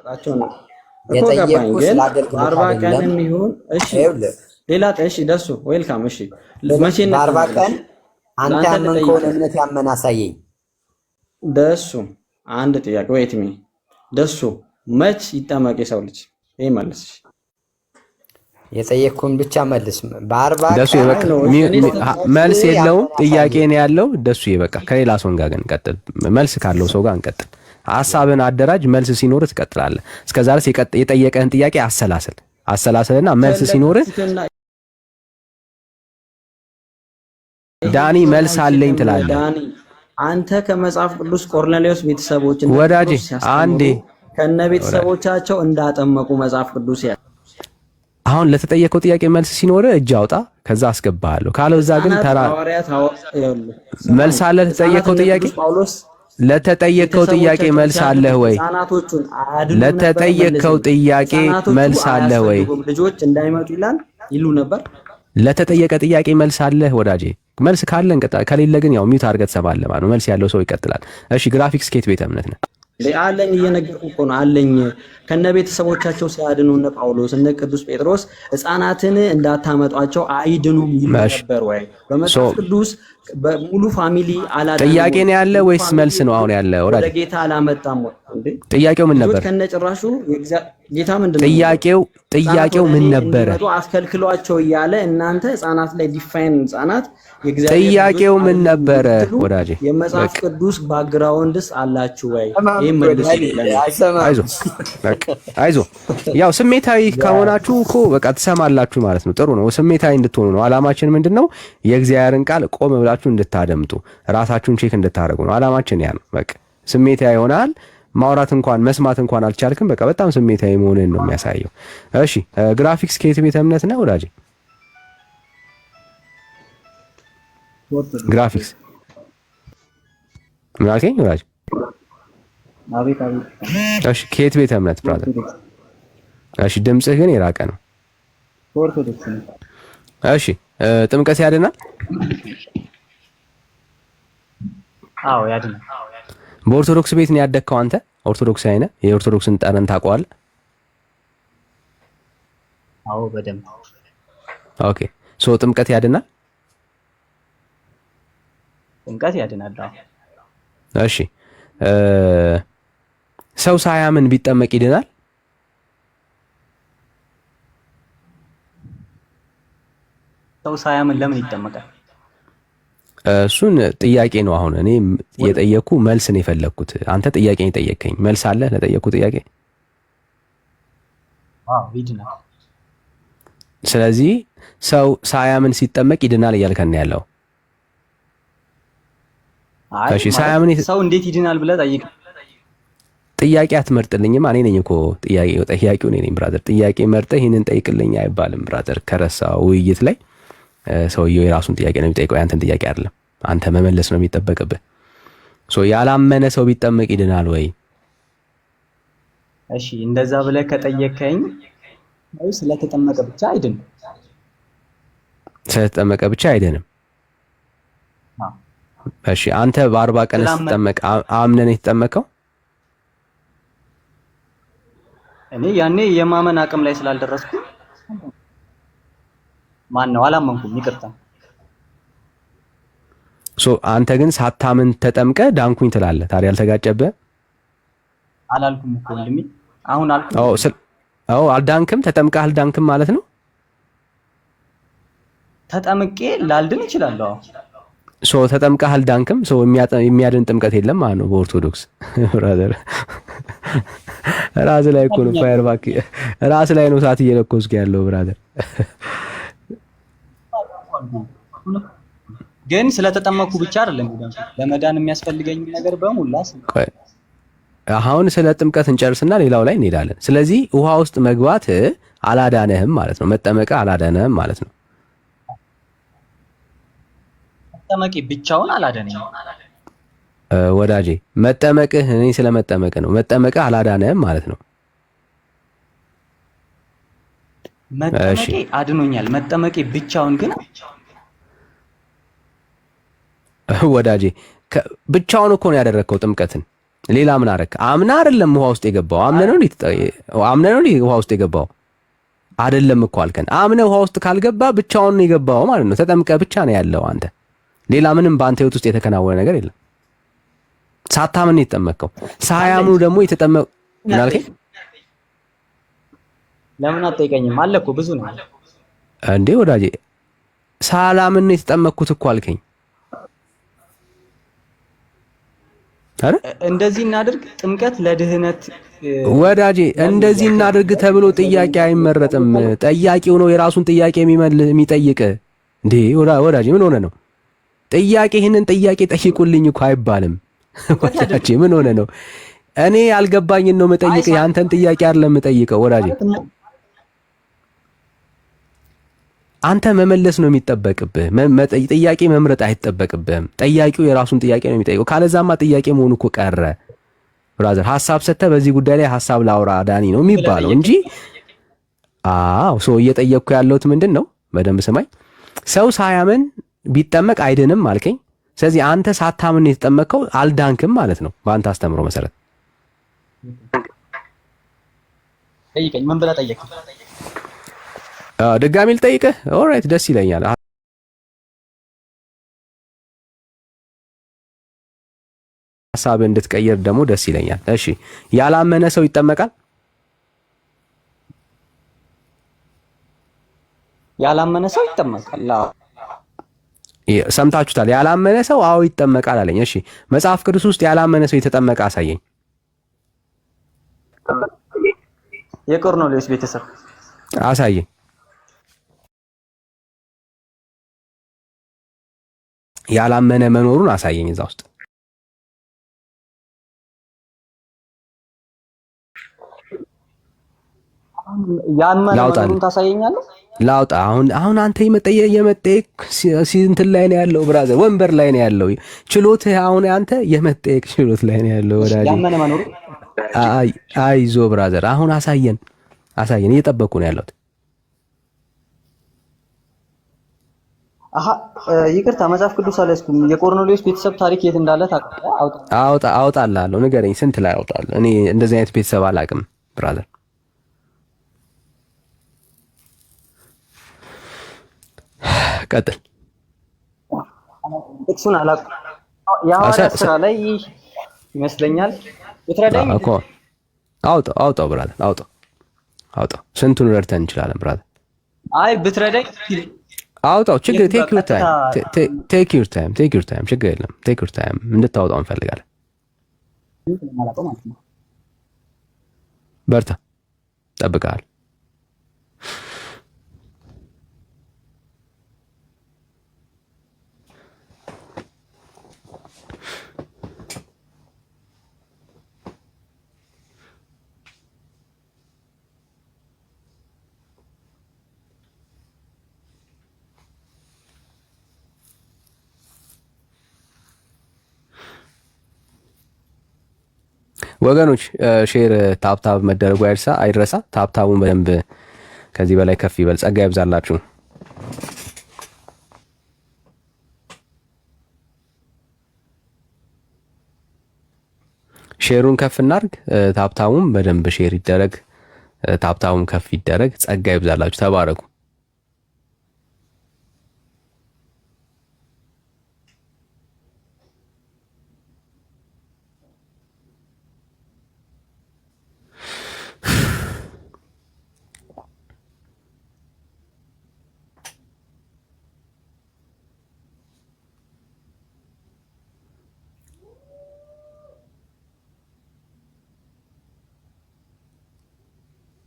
አመጣጣቸው ነው እኮ ገባኝ። ግን በአርባ ቀንም ይሁን እሺ፣ ሌላ እሺ፣ ደሱ ዌልካም። እሺ መቼ ነው በአርባ ቀን አንተ ያመንከውን እምነት ያመን አሳየኝ። ደሱ አንድ ጥያቄ ወይት ሚ ደሱ መች ይጠመቅ የሰው ልጅ? ይሄ መልስ። የጠየቅኩን ብቻ መልስ። በአርባ ደሱ ይበቃ። መልስ የለውም ጥያቄ ነው ያለው። ደሱ ይበቃ። ከሌላ ሰው ጋር ግን እንቀጥል። መልስ ካለው ሰው ጋር እንቀጥል። ሐሳብን አደራጅ። መልስ ሲኖር ትቀጥላለህ። እስከዛ ድረስ የጠየቀህን ጥያቄ አሰላስልና መልስ ሲኖር ዳኒ መልስ አለኝ ትላለህ። ዳኒ አንተ ከመጽሐፍ ቅዱስ ቆርኔሌዎስ ቤተሰቦች ወዳጄ አንዴ ከነ ቤተሰቦቻቸው እንዳጠመቁ መጽሐፍ ቅዱስ ያ አሁን ለተጠየቀው ጥያቄ መልስ ሲኖር እጅ አውጣ፣ ከዛ አስገባሃለሁ። ካለዛ ግን ተራ መልስ አለ። ለተጠየቀው ጥያቄ ለተጠየቀው ጥያቄ መልስ አለህ ወይ? ለተጠየቀው ጥያቄ መልስ አለህ ወይ? ልጆች እንዳይመጡ ይሉ ነበር። ለተጠየቀ ጥያቄ መልስ አለህ ወዳጄ? መልስ ካለ እንቀጥል፣ ከሌለ ግን ያው ሚውት አድርገህ ትሰማለህ ማለት ነው። መልስ ያለው ሰው ይቀጥላል። እሺ ግራፊክስ ከየት ቤተ እምነት ነህ? አለኝ እየነገርኩህ እኮ ነው። አለኝ ከነ ቤተሰቦቻቸው ሲያድኑ እነ ጳውሎስ እነ ቅዱስ ጴጥሮስ ሕፃናትን እንዳታመጧቸው አይድኑም ይሉ ነበር ወይ? በመጽሐፍ ቅዱስ በሙሉ ፋሚሊ አላደረገም። ጥያቄ ነው ያለ ወይስ መልስ ነው አሁን ያለ? ወዳጄ ጌታ አላመጣም እንዴ? ጥያቄው ምን ነበር? ከነጭራሹ ጌታ ምንድነው? ጥያቄው ምን ነበር? አስከልክሏቸው እያለ እናንተ ሕፃናት ላይ ዲፋይን ሕፃናት ጥያቄው ምን ነበረ ወዳጄ? የመጽሐፍ ቅዱስ ባክግራውንድስ አላችሁ ወይ? ይሄን መልስ አይዞ ያው ስሜታዊ ከሆናችሁ እኮ በቃ ትሰማላችሁ ማለት ነው። ጥሩ ነው። ስሜታዊ እንድትሆኑ ነው አላማችን። ምንድነው? የእግዚአብሔርን ቃል ቆም ብላችሁ እንድታደምጡ ራሳችሁን ቼክ እንድታደርጉ ነው አላማችን። ያ ነው በቃ። ስሜታዊ ሆናል ማውራት እንኳን መስማት እንኳን አልቻልክም። በቃ በጣም ስሜታዊ መሆንን ነው የሚያሳየው። እሺ ግራፊክስ ከየት ቤተ እምነት ነው ወዳጄ? ግራፊክስ ምን አልከኝ ወዳጄ? አቤት። እሺ ከየት ቤተ እምነት ብራዘር? እሺ ድምጽህ ግን የራቀ ነው። ኦርቶዶክስ ነው። እሺ ጥምቀት ያድናል? አዎ ያድናል። በኦርቶዶክስ ቤት ነው ያደግከው አንተ? ኦርቶዶክስ አይነ የኦርቶዶክስን ጠረን ታውቀዋለህ? አዎ በደንብ። ኦኬ ሶ ጥምቀት ያድናል? ጥምቀት ያድናል። እሺ ሰው ሳያምን ቢጠመቅ ይድናል? ሰው ሳያምን ለምን ይጠመቃል? እሱን ጥያቄ ነው። አሁን እኔ የጠየኩ መልስ ነው የፈለኩት። አንተ ጥያቄ ነው የጠየከኝ። መልስ አለ ለጠየኩ ጥያቄ? አዎ ይድናል። ስለዚህ ሰው ሳያምን ሲጠመቅ ይድናል እያልከን ነው ያለው? እሺ ሳያምን ሰው እንዴት ይድናል ብለህ ጠይቅ። ጥያቄ አትመርጥልኝም? እኔ ነኝ እኮ ጥያቄው እኔ ነኝ ብራዘር። ጥያቄ መርጠህ ይሄንን ጠይቅልኝ አይባልም ብራዘር። ከረሳው ውይይት ላይ ሰውየው የራሱን ጥያቄ ነው የሚጠይቀው፣ ያንተን ጥያቄ አይደለም። አንተ መመለስ ነው የሚጠበቅብህ። ያላመነ ሰው ቢጠመቅ ይድናል ወይ? እሺ እንደዛ ብለህ ከጠየቀኝ ስለተጠመቀ ብቻ አይድንም። ስለተጠመቀ ብቻ አይድንም። እሺ አንተ በ40 ቀን ስትጠመቅ አምነን የተጠመቀው? እኔ ያኔ የማመን አቅም ላይ ስላልደረስኩ ማን ነው አላመንኩም። ይቅርታ። አንተ ግን ሳታምን ተጠምቀ ዳንኩኝ ትላለህ። ታዲያ አልተጋጨብህ? አላልኩም እኮ ወንድሜ። አሁን አልኩ። አልዳንክም። ተጠምቀህ አልዳንክም ማለት ነው። ተጠምቄ ላልድን እችላለሁ። ተጠምቀህ አልዳንክም። የሚያድን ጥምቀት የለም ማለት ነው በኦርቶዶክስ ብራዘር። ራስ ላይ እኮ ነው ፋየር ባክ፣ ራስ ላይ ነው ሰዓት እየለኮስክ ያለው ብራዘር። ግን ስለተጠመኩ ብቻ አይደለም ለመዳን የሚያስፈልገኝ ነገር በሙላ። አሁን ስለ ጥምቀት እንጨርስና ሌላው ላይ እንሄዳለን። ስለዚህ ውሃ ውስጥ መግባት አላዳነህም ማለት ነው። መጠመቅ አላዳነህም ማለት ነው። መጠመቄ ብቻውን አላዳነኝም ወዳጄ። መጠመቅህ እኔ ስለመጠመቅ ነው። መጠመቅህ አላዳነህም ማለት ነው። መጠመቄ አድኖኛል። መጠመቄ ብቻውን ግን ወዳጄ ብቻውን እኮ ነው ያደረግከው ጥምቀትን። ሌላ ምን አረክ? አምና አይደለም ውሃ ውስጥ የገባው አምነ ነው ውሃ ውስጥ የገባው አይደለም እኮ አልከን። አምነ ውሃ ውስጥ ካልገባ ብቻውን ነው የገባው ማለት ነው። ተጠምቀ ብቻ ነው ያለው አንተ። ሌላ ምንም በአንተ ህይወት ውስጥ የተከናወነ ነገር የለም። ሳታምን ነው የተጠመቀው። ሳያምኑ ደግሞ የተጠመቁ ምን አልከኝ? ለምን አትጠይቀኝም? አለ እኮ ብዙ ነው እንዴ ወዳጄ። ሳላምን ነው የተጠመቅኩት እኮ አልከኝ። እንደዚህ እናድርግ ጥምቀት ለድህነት ወዳጄ፣ እንደዚህ እናድርግ ተብሎ ጥያቄ አይመረጥም። ጠያቂው ነው የራሱን ጥያቄ የሚጠይቅ እንዴ ወዳጄ። ምን ሆነ ነው ጥያቄ? ይህንን ጥያቄ ጠይቁልኝ እኮ አይባልም ወዳጄ። ምን ሆነ ነው? እኔ ያልገባኝን ነው የምጠይቀው፣ ያንተን ጥያቄ አይደለም የምጠይቀው ወዳጄ። አንተ መመለስ ነው የሚጠበቅብህ። ጥያቄ መምረጥ አይጠበቅብህም። ጠያቂው የራሱን ጥያቄ ነው የሚጠይቀው። ካለዛማ ጥያቄ መሆኑ እኮ ቀረ ብራዘር። ሐሳብ ሰጥተህ በዚህ ጉዳይ ላይ ሐሳብ ላውራ ዳኒ ነው የሚባለው እንጂ እየጠየቅኩ ያለሁት ምንድን ነው? በደንብ ስማኝ። ሰው ሳያምን ቢጠመቅ አይድንም አልከኝ። ስለዚህ አንተ ሳታምን የተጠመቀው አልዳንክም ማለት ነው በአንተ አስተምሮ መሰረት። ጠይቀኝ። ምን ብለህ ጠየቅኝ? ድጋሚ ልጠይቅህ? ኦልራይት፣ ደስ ይለኛል። ሐሳብ እንድትቀይር ደግሞ ደስ ይለኛል። እሺ፣ ያላመነ ሰው ይጠመቃል? ያላመነ ሰው ይጠመቃል። ሰምታችሁታል። ያላመነ ሰው አዎ ይጠመቃል አለኝ። እሺ፣ መጽሐፍ ቅዱስ ውስጥ ያላመነ ሰው የተጠመቀ አሳየኝ። የቆርኔሌዎስ ቤተሰብ አሳየኝ። ያላመነ መኖሩን አሳየኝ እዛ ውስጥ። ያመነ መኖሩን ታሳየኛለህ? ላውጣ። አሁን አንተ የመጠየቅ እንትን ላይ ነው ያለው ብራዘር፣ ወንበር ላይ ነው ያለው ችሎትህ። አሁን አንተ የመጠየቅ ችሎት ላይ ነው ያለው ወዳጅ። ያመነ መኖሩ አይዞ ብራዘር፣ አሁን አሳየን። እየጠበቁ ነው ያለው። ይቅርታ መጽሐፍ ቅዱስ አልያዝኩም። የቆርኔሌዎስ ቤተሰብ ታሪክ የት እንዳለ ታውቃለህ? አውጣላለሁ። ንገረኝ፣ ስንት ላይ አውጣለሁ? እኔ እንደዚህ አይነት ቤተሰብ አላውቅም ብራዘር። ቀጥል። ጥቅሱን አላውቅም። የሐዋርያት ሥራ ላይ ይመስለኛል። ብትረዳኝ እኮ አውጣው ብራዘር፣ አውጣው። ስንቱን ረድተን እንችላለን ብራዘር? አይ ብትረዳኝ አውጣው። ችግር ቴክ ዩር ታይም ችግር የለም። ቴክ ዩር ታይም እንድታወጣው እንፈልጋለን። በርታ፣ ጠብቀሃል። ወገኖች ሼር ታፕታፕ መደረጉ አይረሳ። ታፕታፑን በደንብ ከዚህ በላይ ከፍ ይበል። ጸጋ ይብዛላችሁ። ሼሩን ከፍ እናድርግ። ታፕታፑን በደንብ ሼር ይደረግ። ታፕታፑን ከፍ ይደረግ። ጸጋ ይብዛላችሁ። ተባረኩ።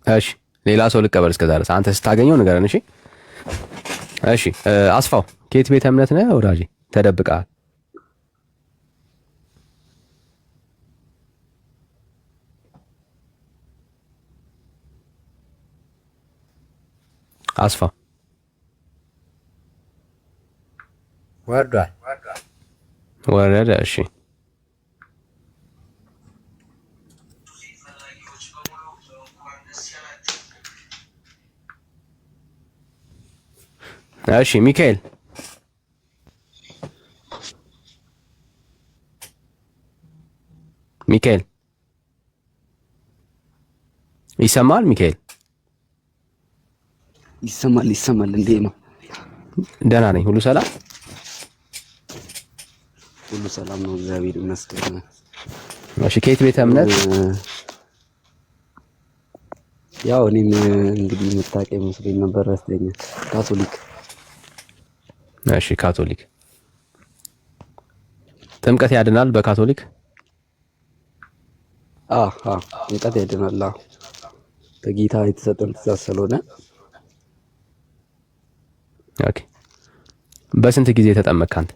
እሺ ሌላ ሰው ልቀበል እስከዛ ድረስ አንተ ስታገኘው ንገረን። እሺ አስፋው ከየት ቤተ እምነት ነህ ወዳጄ? ተደብቀሃል። አስፋው ወረደ። እሺ እሺ ሚካኤል ሚካኤል ይሰማል? ሚካኤል ይሰማል። እንዴ ነው? ደህና ነኝ። ሁሉ ሰላም ነው፣ እግዚአብሔር ይመስገን። እሺ፣ ከየት ቤተ እምነት? ያው እኔም እንግዲህ የምታውቀኝ መስሎኝ ነበር ረስተኛ። ካቶሊክ። እሺ፣ ካቶሊክ። ጥምቀት ያድናል በካቶሊክ? ጥምቀት ያድናል። በጌታ የተሰጠን ትእዛዝ ስለሆነ። ኦኬ። በስንት ጊዜ ተጠመቅክ አንተ?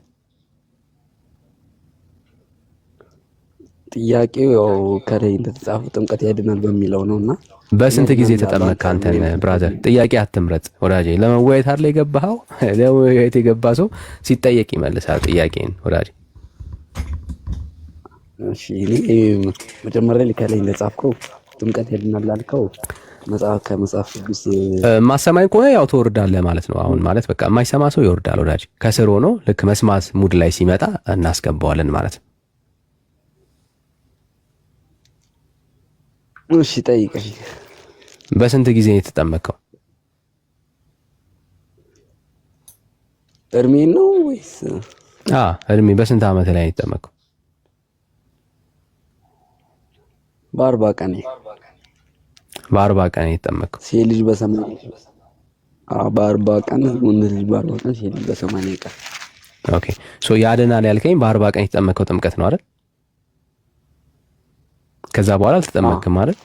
ጥያቄው ያው ከላይ እንደተጻፈው ጥምቀት ያድናል በሚለው ነውና በስንት ጊዜ ተጠመቅክ አንተ? ብራዘር ጥያቄ አትምረጥ ወዳጄ። ለመወያየት አይደል የገባኸው? ለመወያየት የገባ ሰው ሲጠየቅ ይመልሳል ጥያቄን ወዳጄ። እሺ፣ እኔ መጀመሪያ ላይ ከላይ እንደጻፍከው ጥምቀት ያድናል ላልከው ከመጽሐፍ ቅዱስ ማሰማኝ ከሆነ ያው ትወርዳለህ ማለት ነው። አሁን ማለት በቃ የማይሰማ ሰው ይወርዳል ወዳጄ። ከስር ሆኖ ልክ መስማት ሙድ ላይ ሲመጣ እናስገባዋለን ማለት ነው። እሺ፣ ጠይቀኝ። በስንት ጊዜ ነው የተጠመቀው? እድሜ ነው ወይስ? እድሜ በስንት ዓመት ላይ ነው የተጠመቀው? በ40 ቀን። በ40 ቀን የተጠመቀው። ሴት ልጅ በ80 በ40 ቀን፣ ወንድ ልጅ በ40 ቀን፣ ሴት ልጅ በ80 ቀን። ኦኬ። ሶ ያድናል ያልከኝ በ40 ቀን የተጠመቀው ጥምቀት ነው አይደል? ከዛ በኋላ አልተጠመቅም አይደል?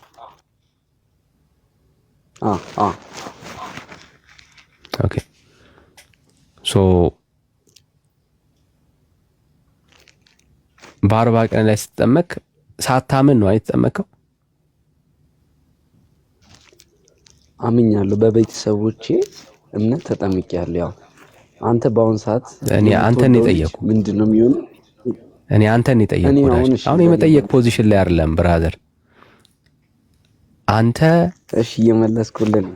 ኦኬ። ሶ በ40 ቀን ላይ ስትጠመቅ ሳታምን ነው የተጠመቀው? አምኛለሁ። በቤተሰቦቼ እምነት ተጠምቄያለሁ። ያው አንተ በአሁን ሰዓት እኔ አንተን ነው የጠየኩ። ምንድነው የሚሆነው? እኔ አንተን ነው የጠየኩ። አሁን የመጠየቅ ፖዚሽን ላይ አይደለም ብራዘር። አንተ እሺ፣ እየመለስኩልህ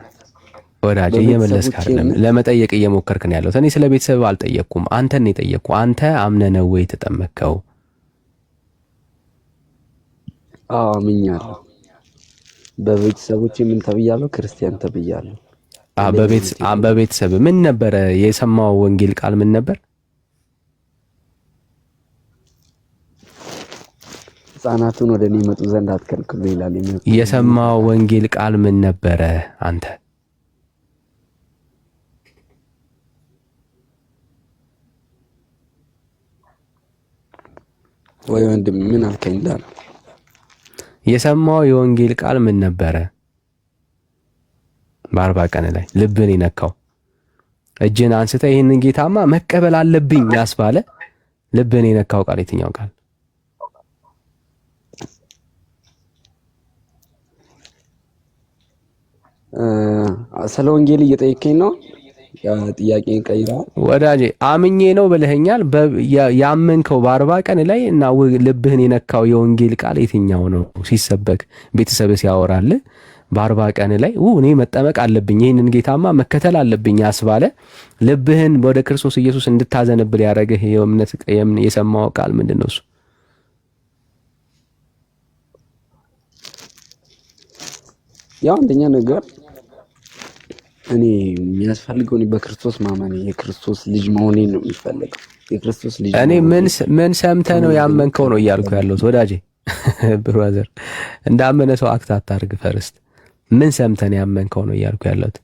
ወዳጄ፣ እየመለስክ አይደለም፣ ለመጠየቅ እየሞከርክ ነው ያለው። እኔ ስለ ቤተሰብ አልጠየቅኩም፣ አንተን ነው የጠየኩ። አንተ አምነህ ነው ወይ የተጠመቅከው? አምኛለሁ። በቤተሰቦቼ ምን ተብያለሁ? ክርስቲያን ተብያለሁ። በቤተሰብ ምን ነበረ የሰማው? ወንጌል ቃል ምን ነበር? ሕፃናቱን ወደ እኔ ይመጡ ዘንድ አትከልክሉ ይላል። የሰማው ወንጌል ቃል ምን ነበረ? አንተ ወይ ወንድም ምን አልከኝ? እንዳለ የሰማው የወንጌል ቃል ምን ነበረ? በ40 ቀን ላይ ልብን የነካው እጅን አንስተ ይህንን ጌታማ መቀበል አለብኝ ያስባለ ልብን የነካው ቃል የትኛው ቃል? ስለ ወንጌል እየጠየቀኝ ነው። ጥያቄን ቀይራ ወዳጄ። አምኜ ነው ብለኸኛል። ያመንከው በ40 ቀን ላይ እና ልብህን የነካው የወንጌል ቃል የትኛው ነው? ሲሰበክ ቤተሰብ ሲያወራል በ40 ቀን ላይ እኔ መጠመቅ አለብኝ ይህንን ጌታማ መከተል አለብኝ ያስባለ ልብህን ወደ ክርስቶስ ኢየሱስ እንድታዘንብል ያደረገህ የእምነት የሰማው ቃል ምንድን ነው? እሱ ያው አንደኛ ነገር እኔ የሚያስፈልገው በክርስቶስ ማመን የክርስቶስ ልጅ መሆኔ ነው የሚፈልገው። የክርስቶስ ልጅ እኔ ምን ሰምተህ ነው ያመንከው ነው እያልኩ ያለሁት ወዳጄ። ብራዘር እንዳመነ ሰው አክት አታርግ። ፈርስት ምን ሰምተህ ነው ያመንከው ነው እያልኩ ያለሁት።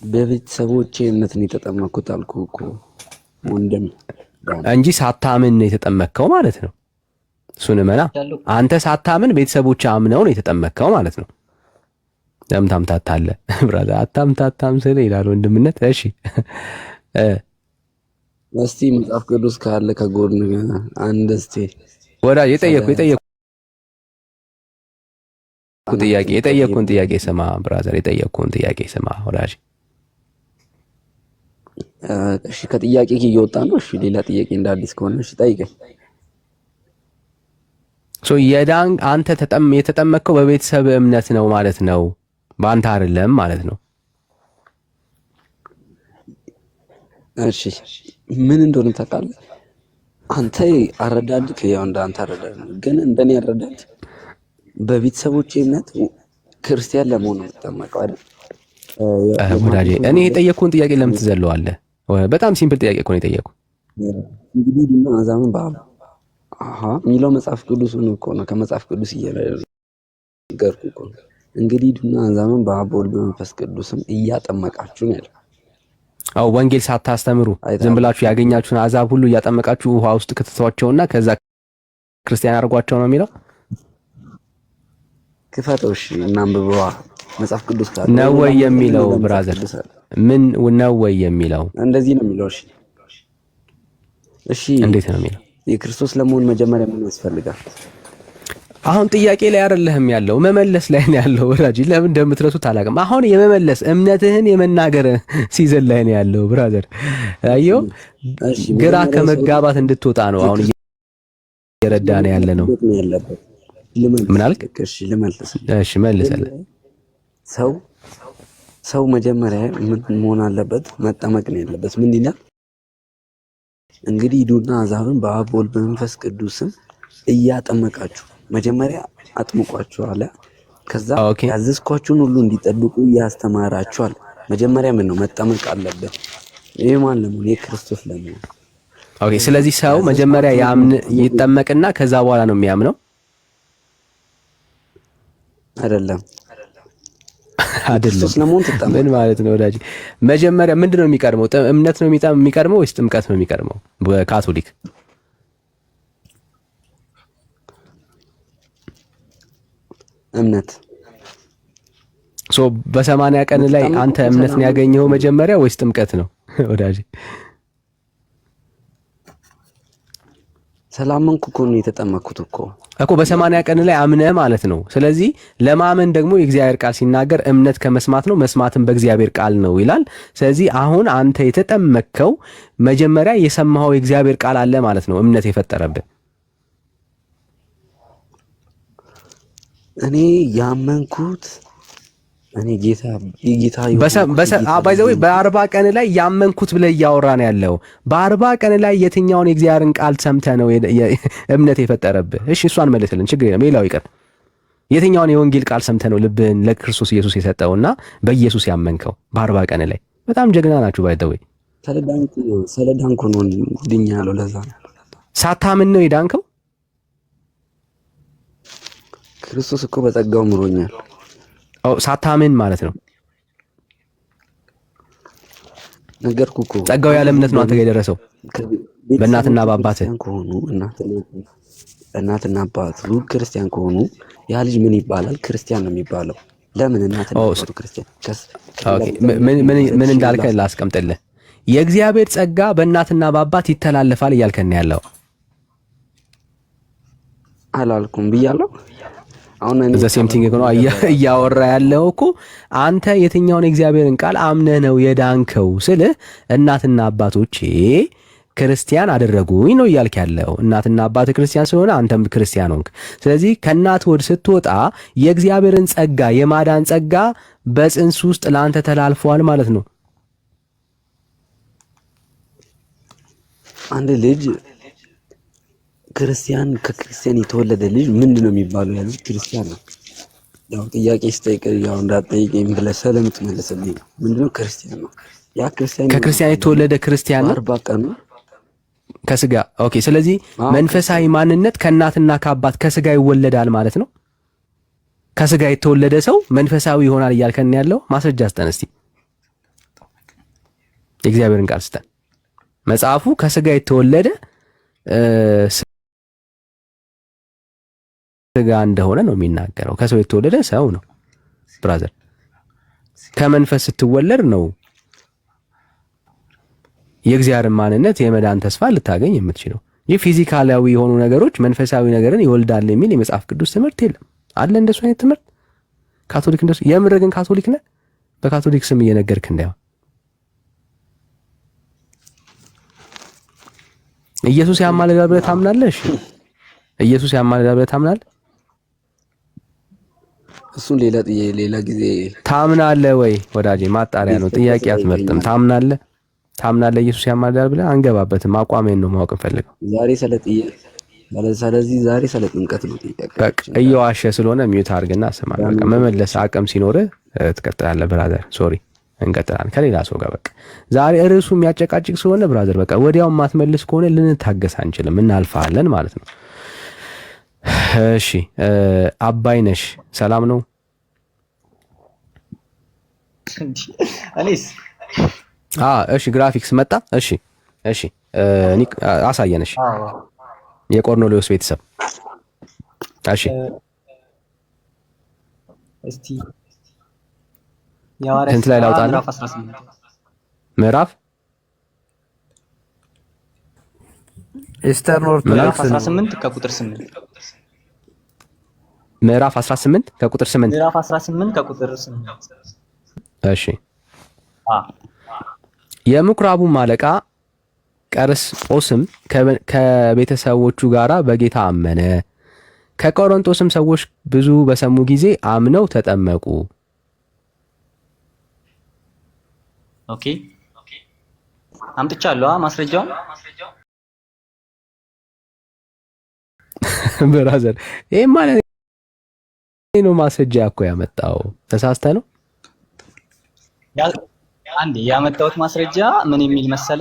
በቤተሰቦቼ እምነት ነው የተጠመቅኩት አልኩህ እኮ ወንድም፣ እንጂ ሳታምን ነው የተጠመቅከው ማለት ነው። እሱን እመና። አንተ ሳታምን ቤተሰቦች አምነው ነው የተጠመቅከው ማለት ነው። ለምታምታታለህ ብራዘር፣ አታምታታም ስለ ይላል ወንድምነት። እሺ እስቲ መጽሐፍ ቅዱስ ካለ ከጎን አንድ እስቲ ወዳጅ የጠየቅኩን ጥያቄ ስማ ብራዘር፣ የጠየቅኩን ጥያቄ ስማ ወዳጅ። እሺ ከጥያቄ እየወጣ ነው። እሺ ሌላ ጥያቄ እንዳዲስ ከሆነ እሺ ጠይቀኝ። አንተ የተጠመቅከው በቤተሰብ እምነት ነው ማለት ነው፣ በአንተ አይደለም ማለት ነው። እሺ ምን እንደሆነ ታውቃለህ? አንተ አረዳድክ ያው እንዳንተ አረዳድ ነው፣ ግን እንደኔ አረዳድ በቤተሰቦቼ እምነት ክርስቲያን ለመሆን ነው የምጠመቀው አይደል? ወዳጄ እኔ የጠየቅኩህን ጥያቄ ለምን ትዘለዋለህ? በጣም ሲምፕል ጥያቄ እኮ ነው የጠየቅኩህ። እንግዲህ ሂዱና አሕዛብን በአብ የሚለው መጽሐፍ ቅዱስን እኮ ነው፣ ከመጽሐፍ ቅዱስ እየነገርኩህ እኮ ነው። እንግዲህ ሂዱና አሕዛብን በአብ በወልድ በመንፈስ ቅዱስም እያጠመቃችሁ ነው ያለው። አዎ ወንጌል ሳታስተምሩ ዝም ብላችሁ ያገኛችሁን አሕዛብ ሁሉ እያጠመቃችሁ ውሃ ውስጥ ክትቷቸውና ከዛ ክርስቲያን አድርጓቸው ነው የሚለው። ክፈተው እሺ፣ እናንብበዋ መጽሐፍ ቅዱስ ካለ ነው ወይ የሚለው? ብራዘር ምን ነው ወይ የሚለው? እንደዚህ ነው የሚለው። እሺ እንዴት ነው የሚለው? የክርስቶስ ለመሆን መጀመሪያ ምን ያስፈልጋል? አሁን ጥያቄ ላይ አይደለህም ያለው፣ መመለስ ላይ ነው ያለው። ወዳጅ ለምን እንደምትረሱት አላውቅም። አሁን የመመለስ እምነትህን የመናገር ሲዘን ላይ ነው ያለው። ብራዘር አየሁ፣ ግራ ከመጋባት እንድትወጣ ነው አሁን እየረዳን ያለ ነው። ምን አልክ? እሺ ልመልስ። እሺ መልሰልህ። ሰው መጀመሪያ ምን መሆን አለበት? መጠመቅ ነው ያለበት። ምን ይላል? እንግዲህ ሂዱና አሕዛብን በአብ በወልድ በመንፈስ ቅዱስም እያጠመቃችሁ መጀመሪያ አጥምቋችሁ አለ። ከዛ ያዘዝኳችሁን ሁሉ እንዲጠብቁ ያስተማራችኋል። መጀመሪያ ምን ነው መጠመቅ አለበት። ይሄ ማለት ነው የክርስቶስ ለምን። ኦኬ። ስለዚህ ሰው መጀመሪያ ይጠመቅና ከዛ በኋላ ነው የሚያምነው አይደለም? አይደለም። ምን ማለት ነው ወዳጅ? መጀመሪያ ምንድነው የሚቀድመው? እምነት ነው የሚቀድመው ወይስ ጥምቀት ነው የሚቀድመው? በካቶሊክ እምነት። በ80 ቀን ላይ አንተ እምነት ነው ያገኘው መጀመሪያ ወይስ ጥምቀት ነው ወዳጅ? ሰላምንኩ እኮ ነው የተጠመኩት እኮ በ80 ቀን ላይ አምነህ ማለት ነው። ስለዚህ ለማመን ደግሞ የእግዚአብሔር ቃል ሲናገር እምነት ከመስማት ነው፣ መስማትም በእግዚአብሔር ቃል ነው ይላል። ስለዚህ አሁን አንተ የተጠመቅከው መጀመሪያ የሰማኸው የእግዚአብሔር ቃል አለ ማለት ነው፣ እምነት የፈጠረብህ። እኔ ያመንኩት እኔ ጌታ በ40 ቀን ላይ ያመንኩት ብለህ እያወራ ነው ያለው። በ40 ቀን ላይ የትኛውን የእግዚአብሔርን ቃል ሰምተህ ነው እምነት የፈጠረብህ? እሺ እሷን መልስልን፣ ችግር የለም ሌላው ይቀር። የትኛውን የወንጌል ቃል ሰምተህ ነው ልብህን ለክርስቶስ ኢየሱስ የሰጠውና በኢየሱስ ያመንከው? በ40 ቀን ላይ በጣም ጀግና ናችሁ። ባይተወይ ሰለዳንኩ ነው ድኛለሁ። ለዛ ነው ሳታምን ነው የዳንከው። ክርስቶስ እኮ በጸጋው ምሮኛል። ሳታምን ማለት ነው። ነገርኩህ እኮ ጸጋው ያለ እምነት ነው አንተ ጋር የደረሰው። በእናትና በአባትህ ከሆኑ እናትና አባቱ ክርስቲያን ከሆኑ ያ ልጅ ምን ይባላል? ክርስቲያን ነው የሚባለው። ለምን? እናትና አባቱ ክርስቲያን። ምን እንዳልከ ላስቀምጥልህ። የእግዚአብሔር ጸጋ በእናትና በአባት ይተላለፋል እያልከን ያለው አላልኩም ብያለሁ። አሁን እዛ ሴምቲንግ ነው እያወራ ያለው እኮ። አንተ የትኛውን የእግዚአብሔርን ቃል አምነህ ነው የዳንከው ስልህ እናትና አባቶቼ ክርስቲያን አደረጉኝ ነው እያልክ ያለው። እናትና አባት ክርስቲያን ስለሆነ አንተም ክርስቲያን ሆንክ። ስለዚህ ከእናት ወድ ስትወጣ የእግዚአብሔርን ጸጋ የማዳን ጸጋ በጽንስ ውስጥ ለአንተ ተላልፈዋል ማለት ነው። አንድ ልጅ ክርስቲያን ከክርስቲያን የተወለደ ልጅ ምንድን ነው የሚባለው? ያሉት ክርስቲያን ነው። ያው ጥያቄ ስጠይቅ ያው እንዳትጠይቀኝ ብለህ ስለምትመልስልኝ ነው። ምንድነው? ክርስቲያን ነው። ያ ክርስቲያን ከክርስቲያን የተወለደ ክርስቲያን ነው። 40 ቀን ከስጋ ኦኬ። ስለዚህ መንፈሳዊ ማንነት ከእናትና ከአባት ከስጋ ይወለዳል ማለት ነው። ከስጋ የተወለደ ሰው መንፈሳዊ ይሆናል እያልከን ያለው ማስረጃ ስጠን እስቲ። የእግዚአብሔርን ቃል ስጠን። መጽሐፉ ከስጋ የተወለደ ስጋ እንደሆነ ነው የሚናገረው። ከሰው የተወለደ ሰው ነው ብራዘር። ከመንፈስ ስትወለድ ነው የእግዚአብሔር ማንነት የመዳን ተስፋ ልታገኝ የምትችለው። ይህ ፊዚካላዊ የሆኑ ነገሮች መንፈሳዊ ነገርን ይወልዳል የሚል የመጽሐፍ ቅዱስ ትምህርት የለም። አለ እንደሱ አይነት ትምህርት? ካቶሊክ እንደሱ የምር ግን ካቶሊክ ነህ? በካቶሊክ ስም እየነገርክ እንዳይሆን። ኢየሱስ ያማልዳል ብለህ ታምናለህ? እሺ ኢየሱስ ያማልዳል ብለህ ታምናለህ? እሱን ሌላ ጊዜ ታምናለህ ወይ ወዳጄ? ማጣሪያ ነው፣ ጥያቄ አትመርጥም። ታምናለህ? ታምናለህ ኢየሱስ ያማልዳል ብለህ አንገባበትም። አቋሜን ነው ማወቅ እንፈልገው ስለዚህ ዛሬ ስለ ጥምቀት ነው ጥያቄ። በቃ እየዋሸ ስለሆነ ሚውት አድርግና ስማ። በቃ መመለስ አቅም ሲኖርህ ትቀጥላለህ ብራዘር። ሶሪ እንቀጥላለን ከሌላ ሰው ጋር። በቃ ዛሬ ርዕሱ የሚያጨቃጭቅ ስለሆነ ብራዘር በቃ ወዲያው ማትመልስ ከሆነ ልንታገስ አንችልም፣ እናልፋለን ማለት ነው። እሺ አባይነሽ ሰላም ነው? እኔስ እሺ ግራፊክስ መጣ። እሺ አሳየን። እሺ የቆርኔሌዎስ ቤተሰብ። እሺ እስቲ ስንት ላይ ላውጣልህ? ምዕራፍ ኢስተርን ምዕራፍ 18 ከቁጥር 8 ምዕራፍ 18 ከቁጥር 8 ምዕራፍ 18 ከቁጥር 8 እሺ የምኩራቡም አለቃ ቀርስጶስም ከቤተሰቦቹ ጋራ በጌታ አመነ። ከቆሮንቶስም ሰዎች ብዙ በሰሙ ጊዜ አምነው ተጠመቁ። ኦኬ አምጥቻለሁ ማስረጃውን። ብራዘር ይሄ ማለት ነው ማስረጃ እኮ ያመጣው ተሳስተ ነው። አንዴ ያመጣሁት ማስረጃ ምን የሚል መሰለ?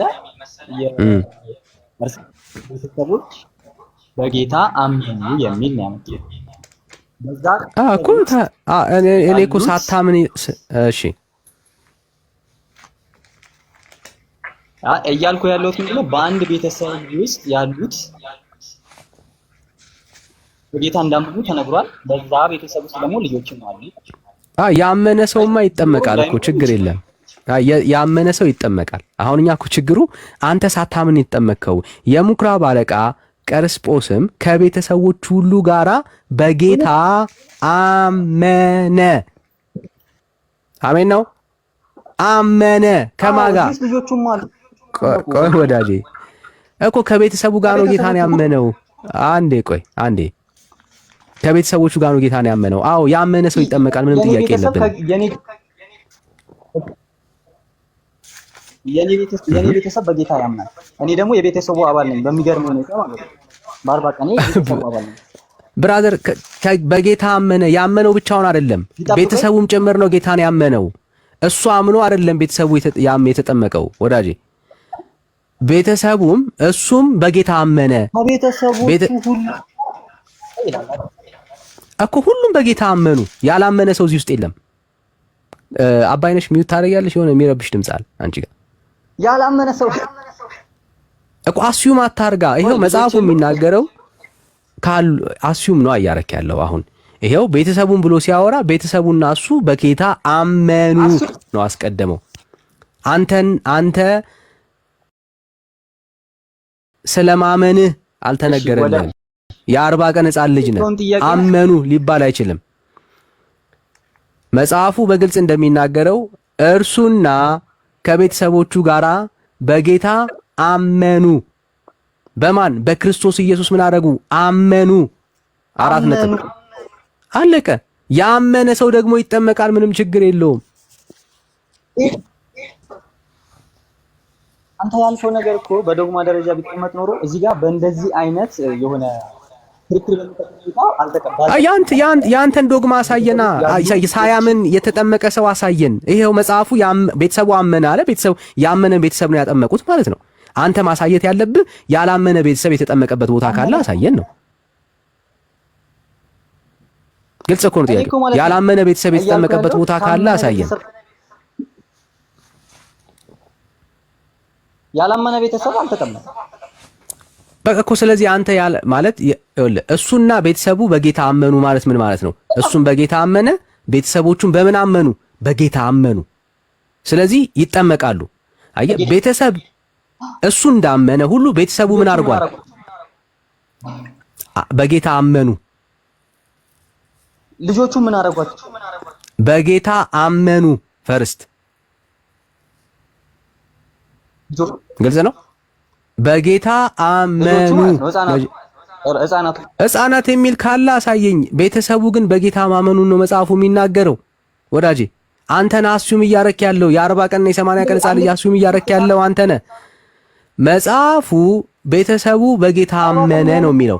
የቤተሰቦች በጌታ አመኑ የሚል ነው ያመጣሁት። በዛ እኮ እኔ እኮ ሳታምን እሺ እያልኩ ያለሁት ምንድነው በአንድ ቤተሰብ ውስጥ ያሉት በጌታ እንዳመኑ ተነግሯል። በዛ ቤተሰብ ውስጥ ደግሞ ልጆችም አሉ። ያመነ ሰውማ ይጠመቃል እኮ ችግር የለም። ያመነ ሰው ይጠመቃል። አሁን እኛ እኮ ችግሩ አንተ ሳታምን ይጠመቅከው። የምኩራብ አለቃ ቀርስጶስም ከቤተሰቦቹ ሁሉ ጋራ በጌታ አመነ። አሜን ነው። አመነ ከማጋ ልጆቹም አሉ። ቆይ ወዳጄ እኮ ከቤተሰቡ ጋር ነው ጌታን ያመነው። አንዴ ከቤተሰቦቹ ጋር ነው ጌታን ያመነው። አዎ ያመነ ሰው ይጠመቃል። ምንም ጥያቄ የለብንም። የኔ ቤተሰብ በጌታ ያምናል። እኔ ደግሞ የቤተሰቡ አባል ነኝ። በሚገርም ሁኔታ ማለት ነው። በአርባ ቀኔ የቤተሰቡ አባል ነኝ። ብራዘር በጌታ አመነ። ያመነው ብቻውን አይደለም፣ ቤተሰቡም ጭምር ነው ጌታን ያመነው። እሱ አምኖ አይደለም ቤተሰቡ የተጠመቀው ወዳጄ። ቤተሰቡም እሱም በጌታ አመነ። ሁሉም በጌታ አመኑ። ያላመነ ሰው እዚህ ውስጥ የለም። አባይነሽ ሚውት ታደርጊያለሽ። የሆነ የሚረብሽ ድምፅ አለ አንቺ ጋር። ያላመነ ሰው አስዩም አታርጋ። ይሄው መጽሐፉ የሚናገረው አስዩም ነው እያረክ ያለው አሁን። ይሄው ቤተሰቡን ብሎ ሲያወራ ቤተሰቡና እሱ በጌታ አመኑ ነው አስቀደመው። አንተ ስለማመንህ አልተነገረልህም። የ40 ቀን ሕፃን ልጅ ነህ። አመኑ ሊባል አይችልም። መጽሐፉ በግልጽ እንደሚናገረው እርሱና ከቤተሰቦቹ ጋራ በጌታ አመኑ። በማን? በክርስቶስ ኢየሱስ ምን አደረጉ? አመኑ። 4 ነጥብ አለቀ። ያመነ ሰው ደግሞ ይጠመቃል። ምንም ችግር የለውም። አንተ ያልከው ነገር እኮ በዶግማ ደረጃ ቢቀመጥ ኖሮ እዚህ ጋር በእንደዚህ አይነት የሆነ ያንተን ዶግማ አሳየና። ሳያምን የተጠመቀ ሰው አሳየን። ይሄው መጽሐፉ ቤተሰቡ አመነ አለ። ቤተሰቡ ያመነ ቤተሰብ ነው ያጠመቁት ማለት ነው። አንተ ማሳየት ያለብህ ያላመነ ቤተሰብ የተጠመቀበት ቦታ ካለ አሳየን ነው። ግልጽ እኮ ነው ጥያቄው። ያላመነ ቤተሰብ የተጠመቀበት ቦታ ካለ አሳየን። ያላመነ ቤተሰብ አልተጠመቀም በቃ እኮ። ስለዚህ አንተ ያለ ማለት እሱና ቤተሰቡ በጌታ አመኑ ማለት ምን ማለት ነው? እሱም በጌታ አመነ፣ ቤተሰቦቹም በምን አመኑ? በጌታ አመኑ። ስለዚህ ይጠመቃሉ። አየህ፣ ቤተሰብ እሱ እንዳመነ ሁሉ ቤተሰቡ ምን አድርጓል? በጌታ አመኑ። ልጆቹ ምን አደረጓቸው? በጌታ አመኑ። ፈርስት ግልጽ ነው። በጌታ አመኑ። ሕፃናት የሚል ካለ አሳየኝ። ቤተሰቡ ግን በጌታ ማመኑን ነው መጽሐፉ የሚናገረው ወዳጄ። አንተን አስዩም እያረክ ያለው የ40 ቀንና የ80 ቀን ሕፃን ልጅ አስዩም እያረክ ያለው አንተ ነህ። መጽሐፉ ቤተሰቡ በጌታ አመነ ነው የሚለው።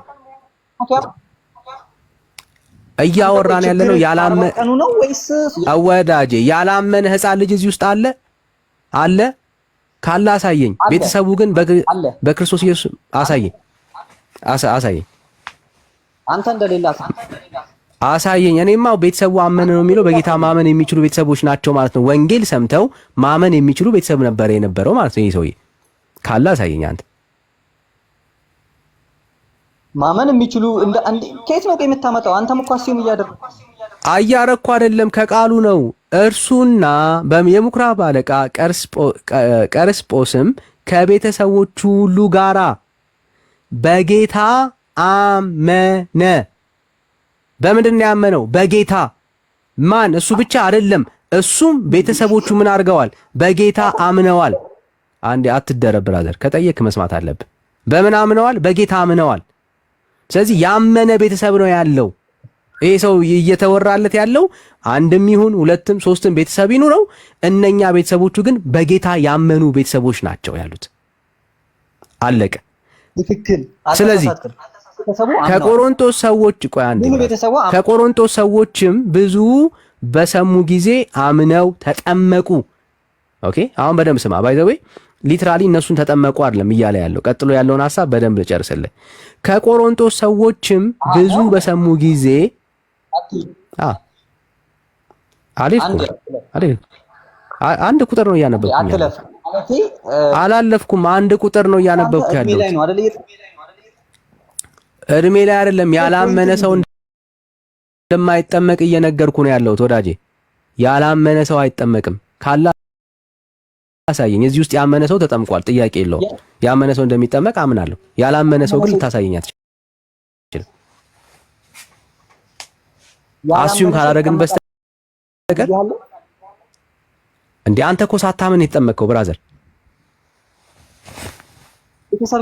እያወራን ያለ ነው ያላመነ ነው ወይስ አወዳጄ? ያላመነ ሕፃን ልጅ እዚህ ውስጥ አለ ካለ አሳየኝ። ቤተሰቡ ግን በክርስቶስ ኢየሱስ አሳየኝ። አንተ እንደሌላ አሳየኝ። እኔማ ቤተሰቡ አመነ ነው የሚለው። በጌታ ማመን የሚችሉ ቤተሰቦች ናቸው ማለት ነው። ወንጌል ሰምተው ማመን የሚችሉ ቤተሰብ ነበር የነበረው ማለት ነው። ይሄ ሰውዬ ካለ አሳየኝ። አንተ ማመን የሚችሉ ከየት ነው የምታመጣው? አንተም እኮ አስዩም እያረኩ አይደለም፣ ከቃሉ ነው። እርሱና የምኩራብ አለቃ ቀርስጶስም ከቤተሰቦቹ ሁሉ ጋራ በጌታ አመነ። በምንድን ነው ያመነው? በጌታ ማን? እሱ ብቻ አይደለም፣ እሱም ቤተሰቦቹ ምን አድርገዋል? በጌታ አምነዋል። አንዴ አትደረብ ብራዘር፣ ከጠየቅ መስማት አለብህ። በምን አምነዋል? በጌታ አምነዋል። ስለዚህ ያመነ ቤተሰብ ነው ያለው። ይሄ ሰው እየተወራለት ያለው አንድም ይሁን ሁለትም ሶስትም ቤተሰብ ይኑረው፣ እነኛ ቤተሰቦቹ ግን በጌታ ያመኑ ቤተሰቦች ናቸው ያሉት። አለቀ። ትክክል። ስለዚህ ከቆሮንቶስ ሰዎች ከቆሮንቶስ ሰዎችም ብዙ በሰሙ ጊዜ አምነው ተጠመቁ። ኦኬ፣ አሁን በደንብ ስማ። ባይ ዘ ዌይ ሊትራሊ እነሱን ተጠመቁ አይደለም እያለ ያለው። ቀጥሎ ያለውን ሐሳብ በደንብ ልጨርስልህ። ከቆሮንቶስ ሰዎችም ብዙ በሰሙ ጊዜ አንድ ቁጥር ነው እያነበብኩ አላለፍኩም። አንድ ቁጥር ነው እያነበብኩ ያለው። እድሜ ላይ አይደለም። ያላመነ ሰው እንደማይጠመቅ እየነገርኩ ነው ያለሁት ወዳጄ። ያላመነ ሰው አይጠመቅም። ካላ አሳየኝ። እዚህ ውስጥ ያመነ ሰው ተጠምቋል፣ ጥያቄ የለውም። ያመነ ሰው እንደሚጠመቅ አምናለሁ። ያላመነ ሰው ግን ልታሳየኝ አትችልም። አስዩም ካላደረግን በስተቀር እንዴ አንተ እኮ ሳታምን የተጠመቅከው ብራዘር። ቤተሰብ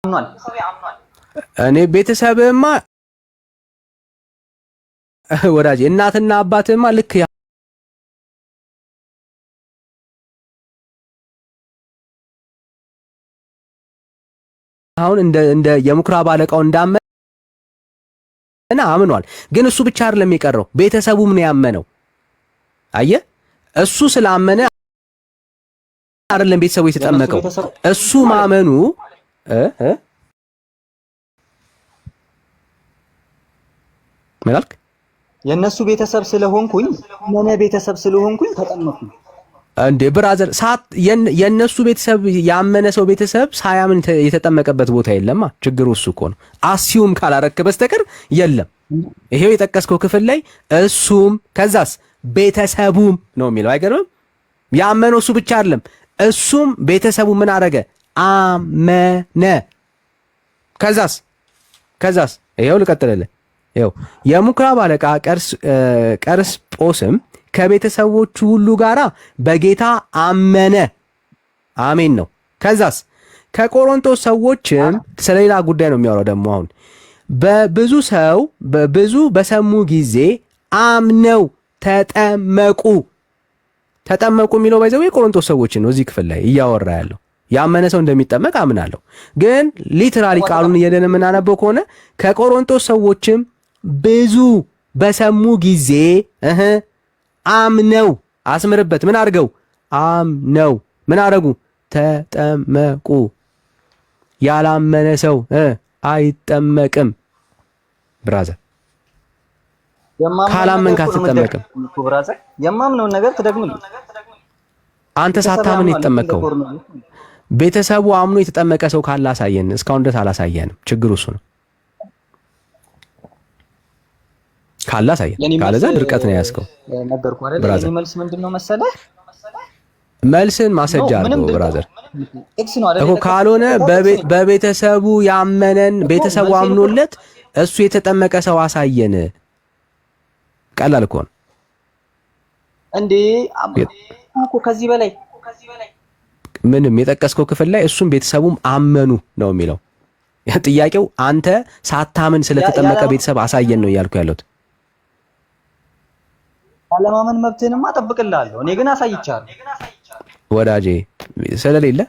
አምኗል። እኔ ቤተሰብህማ ወዳጅ እናትና አባትህማ ልክ አሁን እንደ የምኩራብ አለቃው እንዳመነ አምኗል። ግን እሱ ብቻ አይደለም የቀረው፣ ቤተሰቡም ነው ያመነው። አየህ፣ እሱ ስላመነ አይደለም ቤተሰቡ የተጠመቀው። እሱ ማመኑ ምን አልክ? የነሱ ቤተሰብ ስለሆንኩኝ ተጠመኩ። እንዴ ብራዘር፣ የነሱ ቤተሰብ ያመነ ሰው ቤተሰብ ሳያምን የተጠመቀበት ቦታ የለማ። ችግሩ እሱ እኮ ነው። አስዩም ካላረክ በስተቀር የለም። ይሄው የጠቀስከው ክፍል ላይ እሱም ከዛስ ቤተሰቡም ነው የሚለው። አይገርምም? ያመነው እሱ ብቻ አይደለም፣ እሱም ቤተሰቡ ምን አረገ? አመነ። ከዛስ ይሄው ልቀጥልልህ። ይሄው የምኩራብ አለቃ ቀርስጶስም ከቤተሰቦቹ ሁሉ ጋራ በጌታ አመነ። አሜን ነው። ከዛስ ከቆሮንቶስ ሰዎችም ስለሌላ ጉዳይ ነው የሚያወራው ደግሞ። አሁን በብዙ በሰሙ ጊዜ አምነው ተጠመቁ የሚለው ባይዘው የቆሮንቶስ ሰዎችን ነው እዚህ ክፍል ላይ እያወራ ያለው። ያመነ ሰው እንደሚጠመቅ አምናለሁ። ግን ሊትራሊ ቃሉን እየደን የምናነበው ከሆነ ከቆሮንቶስ ሰዎችም ብዙ በሰሙ ጊዜ አምነው፣ አስምርበት፣ ምን አድርገው? አምነው ምን አደረጉ? ተጠመቁ። ያላመነ ሰው አይጠመቅም። ብራዘር ካላመንክ አትጠመቅም። የማምነውን ነገር ትደግምልኝ። አንተ ሳታምን የተጠመቀው ቤተሰቡ አምኖ የተጠመቀ ሰው ካለ አሳየን። እስካሁን ድረስ አላሳየንም። ችግሩ እሱ ነው። ካለ አሳየን፣ ካለዛ ድርቀት ነው ያስከው። ነገርኩህ አይደል? የኔ መልስ ምንድነው መሰለህ? መልስን ማሰጃ አድርገው ብራዘር ኤክስ ነው አይደል? እኮ ካልሆነ በቤተሰቡ ያመነን ቤተሰቡ አምኖለት እሱ የተጠመቀ ሰው አሳየን። ቀላል እኮ ነው እንዴ እኮ ከዚህ በላይ ምንም የጠቀስከው ክፍል ላይ እሱም ቤተሰቡም አመኑ ነው የሚለው። ጥያቄው አንተ ሳታምን ስለተጠመቀ ቤተሰብ አሳየን ነው እያልኩ ያለሁት። ያለማመን መብትህንማ እጠብቅልሃለሁ። እኔ ግን አሳይቻለሁ ወዳጄ። ስለሌለ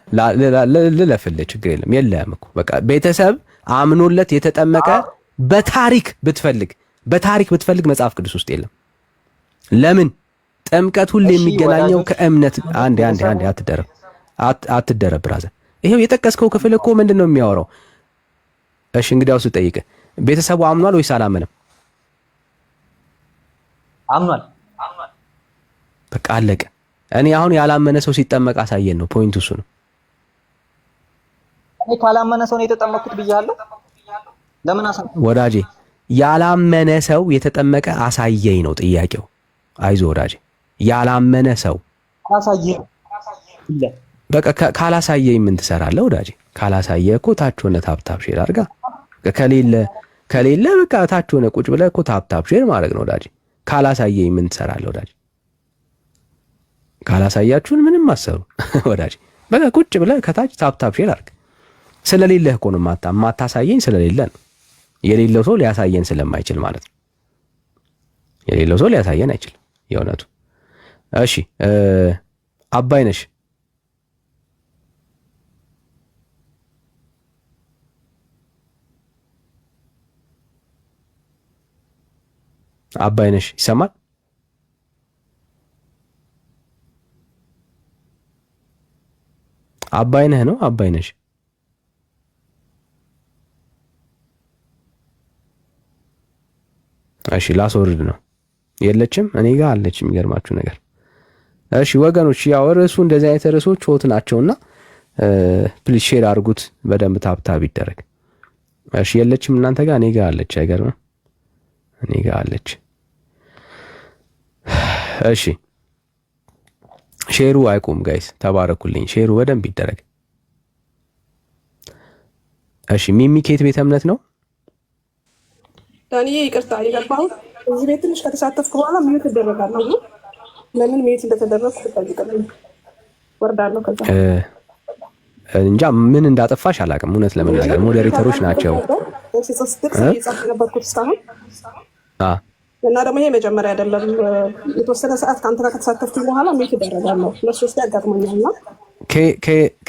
ልለፍልህ፣ ችግር የለም። የለህም እኮ በቃ ቤተሰብ አምኖለት የተጠመቀ በታሪክ ብትፈልግ መጽሐፍ ቅዱስ ውስጥ የለም። ለምን? ጥምቀት ሁሉ የሚገናኘው ከእምነት። አንዴ አትደረብ ብራዘር። ይሄው የጠቀስከው ክፍል እኮ ምንድን ነው የሚያወራው? እሺ እንግዲያውስ ልጠይቅህ፣ ቤተሰቡ አምኗል ወይስ አላመነም? አምኗል። በቃ አለቀ። እኔ አሁን ያላመነ ሰው ሲጠመቅ አሳየን ነው ፖይንቱ፣ እሱ ነው። እኔ ካላመነ ሰው ነው የተጠመቅኩት ብያለሁ። ለምን ወዳጄ? ያላመነ ሰው የተጠመቀ አሳየኝ ነው ጥያቄው። አይዞህ ወዳጄ፣ ያላመነ ሰው አሳየኝ። በቃ ካላሳየኝ ምን ትሰራለህ ወዳጄ? ካላሳየህ እኮ ታች ሆነ ታፕታፕ ሼር አድርጋ። ከሌለ በቃ ታች ሆነ ቁጭ ብለህ እኮ ታፕታፕ ሼር ማድረግ ነው ወዳጄ። ካላሳየኝ ምን ትሰራለህ ወዳጄ? ካላሳያችሁን ምንም አሰሩ ወዳጄ። በቃ ቁጭ ብለህ ከታች ታፕታፕ ሼር አድርግ። ስለሌለህ እኮ ነው ማታሳየኝ፣ ስለሌለ ነው። የሌለው ሰው ሊያሳየን ስለማይችል ማለት ነው። የሌለው ሰው ሊያሳየን አይችልም የእውነቱ። እሺ አባይነሽ አባይነሽ ይሰማል? አባይነህ ነው አባይነሽ? እሺ ላስወርድ ነው። የለችም፣ እኔ ጋር አለች። የሚገርማችሁ ነገር። እሺ ወገኖች፣ ያው ርዕሱ እንደዚህ አይነት ርዕሶች ሆት ናቸውና ፕሊዝ ሼር አድርጉት በደንብ ታብታብ ይደረግ። እሺ የለችም እናንተ ጋር፣ እኔ ጋር አለች። አይገርምም? እኔ ጋር አለች። እሺ ሼሩ አይቁም ጋይስ፣ ተባረኩልኝ። ሼሩ በደንብ ይደረግ። እሺ ሚሚ ከየት ቤተ እምነት ነው? ዳንዬ ይቅርታ የገባሁት እዚህ ቤት ትንሽ ከተሳተፍኩ በኋላ ሚዩት እደረጋለሁ። ለምን ሚዩት እንደተደረግኩ ትጠይቅልኝ ወርዳለሁ። ከዛ እንጃ ምን እንዳጠፋሽ አላውቅም። እውነት ለመናገር ሞዴሬተሮች ናቸው የነበርኩት እስካሁን እና ደግሞ ይሄ መጀመሪያ አይደለም። የተወሰነ ሰዓት ከአንተ ጋር ከተሳተፍኩ በኋላ ሚዩት እደረጋለሁ። ለሱ ውስጥ ያጋጥመኛል። እና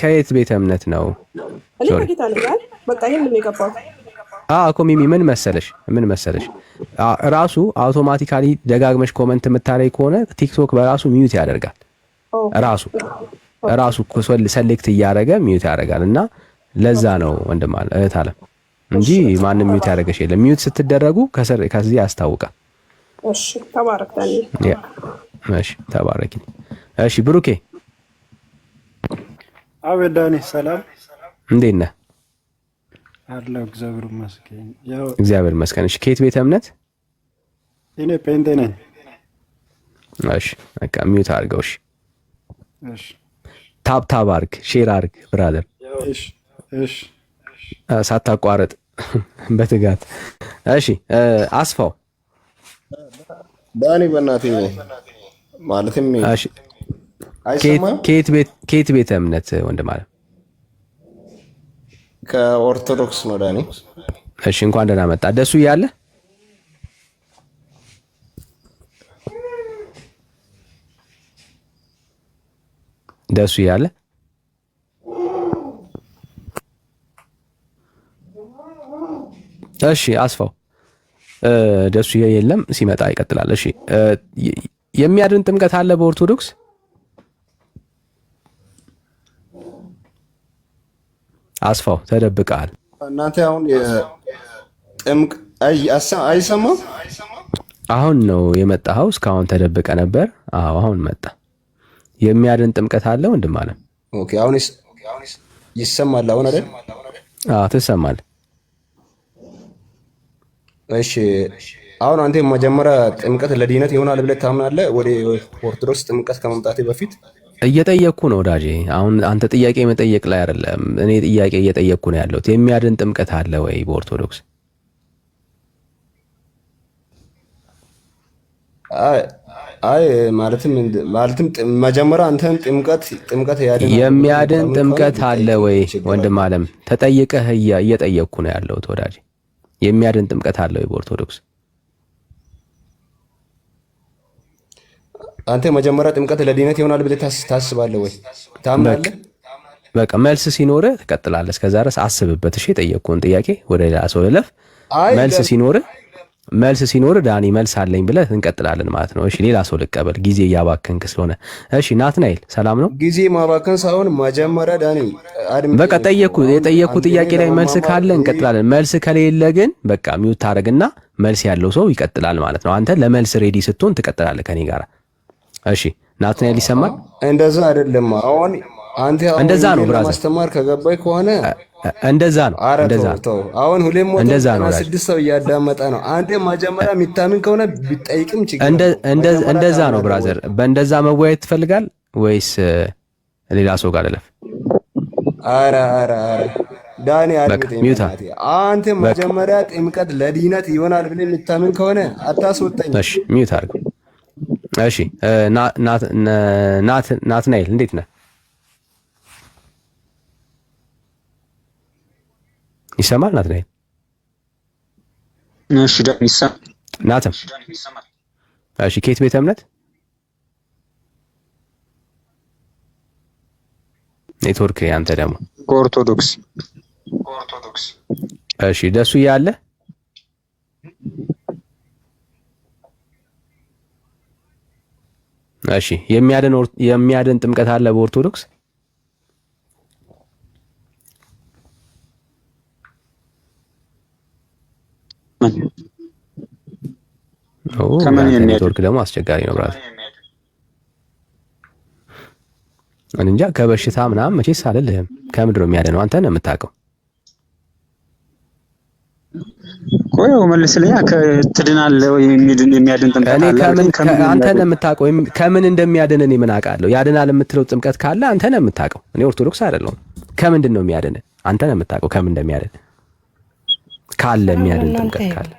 ከየት ቤተ እምነት ነው? እኔ ከጌታ ነኝ። በቃ ይሄን ነው የገባሁት። እኮ ሚሚ ምን መሰለሽ ራሱ አውቶማቲካሊ ደጋግመሽ ኮመንት የምታረይ ከሆነ ቲክቶክ በራሱ ሚዩት ያደርጋል። ራሱ ሰሌክት እያደረገ ሚዩት ያደርጋል። እና ለዛ ነው ወንድም አለ እህት አለም እንጂ ማንም ሚዩት ያደረገሽ የለም። ሚዩት ስትደረጉ ከዚህ ያስታውቃል። እሺ ተባረክ ዳኒ። እሺ ተባረክ። እሺ ብሩኬ። አቤት ዳኒ፣ ሰላም እንዴት ነህ? አለሁ እግዚአብሔር ይመስገን። እግዚአብሔር ይመስገን። እሺ ከየት ቤተ እምነት? እኔ ጴንጤ ነኝ። እሺ በቃ ሚዩት አድርገው። እሺ እሺ ታብ አድርግ፣ ሼር አድርግ ብራዘር። እሺ ሳታቋርጥ በትጋት። እሺ አስፋው ዳኒ በእናትህ ማለትም እሺ ከየት ቤተ እምነት ወንድም አለ? ከኦርቶዶክስ ነው ዳኒ። እሺ እንኳን ደህና መጣ። ደሱ እያለ እሺ አስፋው ደሱ የለም፣ ሲመጣ ይቀጥላል። እሺ የሚያድን ጥምቀት አለ በኦርቶዶክስ? አስፋው ተደብቀሃል። እናንተ አሁን ጥምቅ አይሰማም? አሁን ነው የመጣኸው? እስካሁን ተደብቀ ነበር። አዎ አሁን መጣ። የሚያድን ጥምቀት አለ ወንድም አለ። ኦኬ አሁን ይሰማል? አሁን አይደል? አዎ ትሰማለህ። እሺ አሁን አንተ መጀመሪያ ጥምቀት ለድህነት ይሆናል ብለህ ታምናለህ? ወደ ኦርቶዶክስ ጥምቀት ከመምጣቴ በፊት እየጠየቅኩ ነው ወዳጄ። አሁን አንተ ጥያቄ መጠየቅ ላይ አይደለም፣ እኔ ጥያቄ እየጠየቅኩ ነው ያለሁት። የሚያድን ጥምቀት አለ ወይ በኦርቶዶክስ? አይ ማለትም መጀመሪያ አንተን ጥምቀት ያድናል የሚያድን ጥምቀት አለ ወይ ወንድም ዓለም? ተጠይቀህ እየጠየቅኩ ነው ያለሁት ወዳጅ። የሚያድን ጥምቀት አለ ወይ በኦርቶዶክስ? አንተ መጀመሪያ ጥምቀት ለድነት ይሆናል ብለህ ታስባለህ ወይ ታምናለህ? በቃ መልስ ሲኖርህ ትቀጥላለህ። እስከዛ ድረስ አስብበት። እሺ የጠየቅኩህን ጥያቄ ወደ ሌላ ሰው እለፍ። መልስ ሲኖርህ ዳኒ መልስ አለኝ ብለህ እንቀጥላለን ማለት ነው። እሺ ሌላ ሰው ልቀበል፣ ጊዜ እያባከንክ ስለሆነ። እሺ ናትናኤል ሰላም ነው? ጊዜ ማባከን ሳይሆን መጀመሪያ ዳኒ በቃ የጠየቅኩ ጥያቄ ላይ መልስ ካለ እንቀጥላለን። መልስ ከሌለ ግን በቃ ሚውት ታደርግና መልስ ያለው ሰው ይቀጥላል ማለት ነው። አንተ ለመልስ ሬዲ ስትሆን ትቀጥላለህ ከኔ ጋር። እሺ ናትናኤል ይሰማል? እንደዛ አይደለም አሁን አንተ እንደዛ ነው ብራዘር፣ ማስተማር ከገባኝ ከሆነ እንደዛ ነው። አሁን 296 ሰው እያዳመጠ ነው። አንተ መጀመሪያ የሚታምን ከሆነ ቢጠይቅም ችግር እንደዛ ነው ብራዘር። በእንደዛ መወያየት ትፈልጋል ወይስ ሌላ ሰው ጋር ልለፍ? ኧረ ዳኒ አድምጠኝ። አንተ መጀመሪያ ጥምቀት ለድነት ይሆናል ብለህ የምታምን ከሆነ አታስወጣኝ። እሺ ሚውት አድርግ። እሺ ናትናኤል እንዴት ነህ? ይሰማል ናትናኤል? እሺ ዳኒ ይሰማል። ናትም እሺ ከየት ቤተ እምነት? ኔትወርክ ያንተ ደግሞ ኦርቶዶክስ። እሺ ደሱ ያለ እሺ የሚያድን ጥምቀት አለ በኦርቶዶክስ? ኔትወርክ ደግሞ አስቸጋሪ ነው ብራዘር። እንጃ ከበሽታ ምናምን መቼስ አልልህም። ከምንድን ነው የሚያድነው? አንተ ነህ የምታውቀው። ቆይ መልስልኛ። ትድናለህ ወይ የሚያድን ጥምቀት አለ? አንተ ነህ የምታውቀው ከምን እንደሚያድን። እኔ ምን አውቃለሁ? ያድናል የምትለው ጥምቀት ካለ አንተ ነህ የምታውቀው። እኔ ኦርቶዶክስ አይደለሁም። ከምንድን ነው የሚያድን? አንተ ነህ የምታውቀው ከምን እንደሚያድን ካለ የሚያድን ጥምቀት ካለ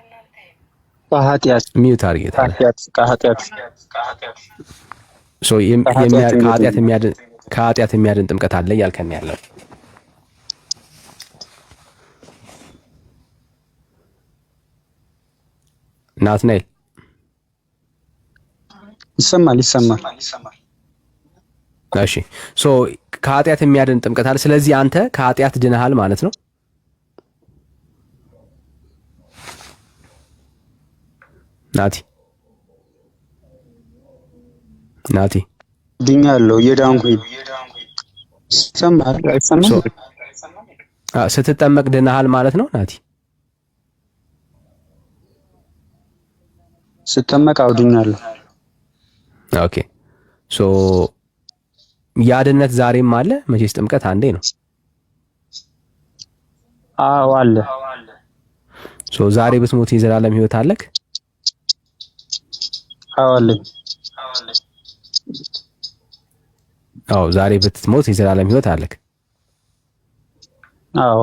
ከኃጢአት ሚውት አድርጌታ ከኃጢአት የሚያድን ጥምቀት አለ እያልከን ያለው ናትናኤል? ይሰማል። እሺ ከኃጢአት የሚያድን ጥምቀት አለ። ስለዚህ አንተ ከኃጢአት ድነሃል ማለት ነው። ናቲ ድኛለሁ፣ እየዳንኩኝ። ይሰማል አይሰማም? ስትጠመቅ ድነሃል ማለት ነው ናቲ? ስትጠመቅ ድኛለሁ። ኦኬ ያድነት ዛሬም አለ። መቼስ ጥምቀት አንዴ ነው። አዎ አለ። ዛሬ ብትሞት የዘላለም ሕይወት አለክ? አለኝ። ዛሬ ብትሞት የዘላለም ሕይወት አለክ? አዎ።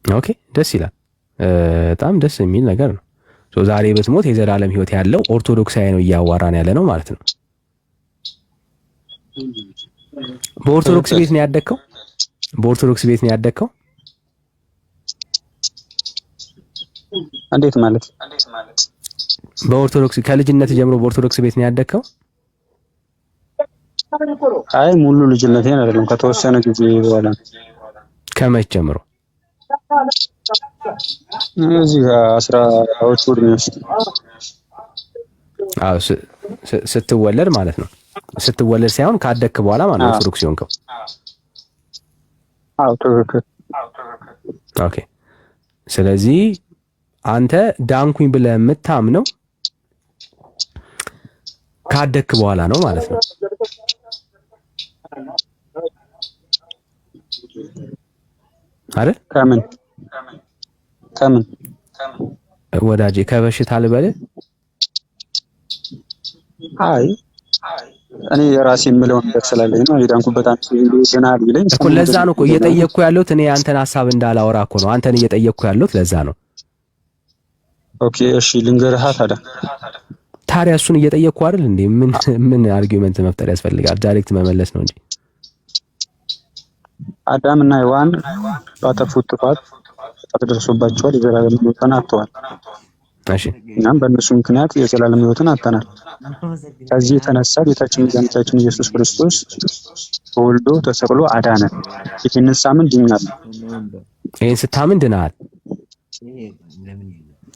ኦኬ ደስ ይላል። በጣም ደስ የሚል ነገር ነው። ዛሬ ብትሞት የዘላለም ሕይወት ያለው ኦርቶዶክሳዊ ነው እያዋራን ያለ ነው ማለት ነው። በኦርቶዶክስ ቤት ነው ያደግከው? በኦርቶዶክስ ቤት ነው ያደግከው? እንዴት ማለት? በኦርቶዶክስ ከልጅነት ጀምሮ በኦርቶዶክስ ቤት ነው ያደግከው? አይ ሙሉ ልጅነቴን አይደለም፣ ከተወሰነ ጊዜ በኋላ። ከመቼ ጀምሮ? እዚህ ጋር 10ዎቹ ዕድሜ ውስጥ። ስትወለድ ማለት ነው። ስትወለድ ሳይሆን ካደግክ በኋላ ማለት ነው ኦርቶዶክስ ሆንከው? ትክክል። ኦኬ ስለዚህ አንተ ዳንኩኝ ብለህ የምታምነው ካደግክ በኋላ ነው ማለት ነው አይደል? ከምን ወዳጄ ከበሽታ ልበልህ? አይ እኔ የራሴ የምለው ነገር ስላለኝ ነው የዳንኩበት። አንተ ይገናል ይለኝ እኮ ለዛ ነው እኮ እየጠየቅኩ ያለሁት። እኔ አንተን ሐሳብ እንዳላወራ እኮ ነው አንተን እየጠየቅኩ ያለሁት። ለዛ ነው ኦኬ እሺ ልንገርህ ታዲያ እሱን እየጠየቅኩ አይደል እንዴ? ምን አርጊውመንት መፍጠር ያስፈልጋል? ዳይሬክት መመለስ ነው እንጂ አዳምና ሔዋን ባጠፉት ጥፋት ደርሶባቸዋል፣ የዘላለም ሕይወትን አጥተዋል። እሺ እናም በእነሱ ምክንያት የዘላለም ሕይወትን አጥተናል። ከዚህ የተነሳ ጌታችን መድኃኒታችን ኢየሱስ ክርስቶስ ተወልዶ ተሰቅሎ አዳነን። ይህንን ሳምን ድኛለሁ። ይህን ስታምን ድናል።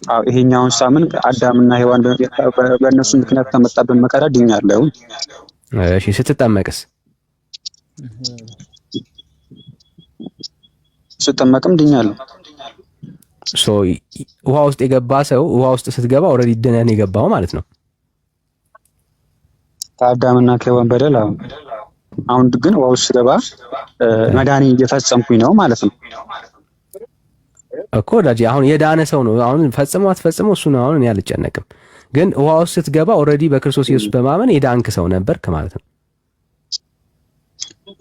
አዎ ይሄኛውን ሳምን አዳምና ሔዋን በእነሱ ምክንያት ከመጣብን መከራ ድኛለሁ። እሺ ስትጠመቅስ? ስጠመቅም ድኛለሁ። ውሃ ውስጥ የገባ ሰው ውሃ ውስጥ ስትገባ ኦልሬዲ ድነን የገባው ማለት ነው። ከአዳምና ከሔዋን በደል አሁን ግን ውሃ ውስጥ ስገባ መዳኔ እየፈጸምኩኝ ነው ማለት ነው እኮ ወዳጄ። አሁን የዳነ ሰው ነው። አሁን ፈጽሞ አትፈጽሞ እሱ ነው። አሁን እኔ አልጨነቅም። ግን ውሃ ውስጥ ስትገባ ኦልሬዲ በክርስቶስ ኢየሱስ በማመን የዳንክ ሰው ነበርክ ማለት ነው።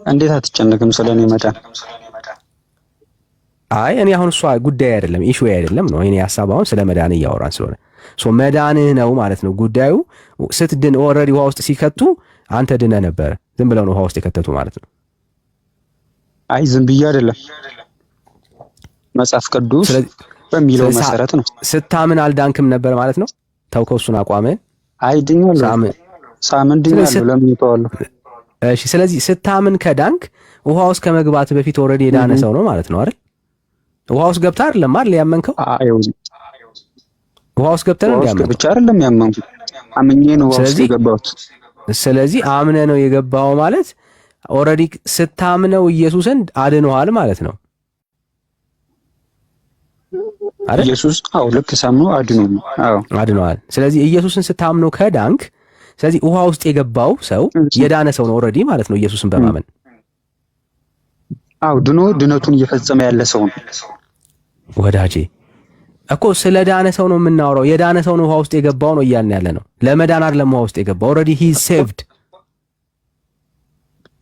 እንዴት አትጨነቅም ስለኔ መዳን? አይ እኔ አሁን እሷ ጉዳይ አይደለም፣ ኢሹ አይደለም ነው። እኔ ሐሳብ አሁን ስለ መዳን እያወራን ስለሆነ መዳንህ ነው ማለት ነው ጉዳዩ። ስትድን ኦልሬዲ ውሃ ውስጥ ሲከቱ አንተ ድነህ ነበረ። ዝም ብለው ነው ውሃ ውስጥ የከተቱ ማለት ነው። አይ ዝም ብዬ አይደለም፣ መጽሐፍ ቅዱስ በሚለው መሰረት ነው። ስታምን አልዳንክም ነበር ማለት ነው። ተውከው እሱን አቋምህን። አይ ድኛለሁ፣ ሳምን ድኛለሁ። ለምን ተዋለሁ? እሺ ስለዚህ ስታምን ከዳንክ ውሃ ውስጥ ከመግባት በፊት ኦልሬዲ የዳነ ሰው ነው ማለት ነው አይደል? ውሃ ውስጥ ገብተህ አይደለም አይደል ያመንከው? ውሃ ውስጥ ገብተህ ነው ያመንከው? ብቻ አይደለም ያመንኩት፣ አምኜ ነው ውሃ ውስጥ የገባሁት። ስለዚህ አምነህ ነው የገባው ማለት ኦልሬዲ ስታምነው ኢየሱስን አድነዋል ማለት ነው አይደል? ኢየሱስ ልክ ሳምነው አድነዋል። ስለዚህ ኢየሱስን ስታምነው ከዳንክ፣ ስለዚህ ውሃ ውስጥ የገባው ሰው የዳነ ሰው ነው ኦልሬዲ ማለት ነው ኢየሱስን በማመን። ድነቱን እየፈጸመ ያለ ሰው ነው ወዳጄ። እኮ ስለ ዳነ ሰው ነው የምናወራው። የዳነ ሰው ነው ውሃ ውስጥ የገባው ነው እያልን ያለ ነው። ለመዳን አይደለም ውሃ ውስጥ የገባው። ኦልሬዲ ሂ ሴቭድ።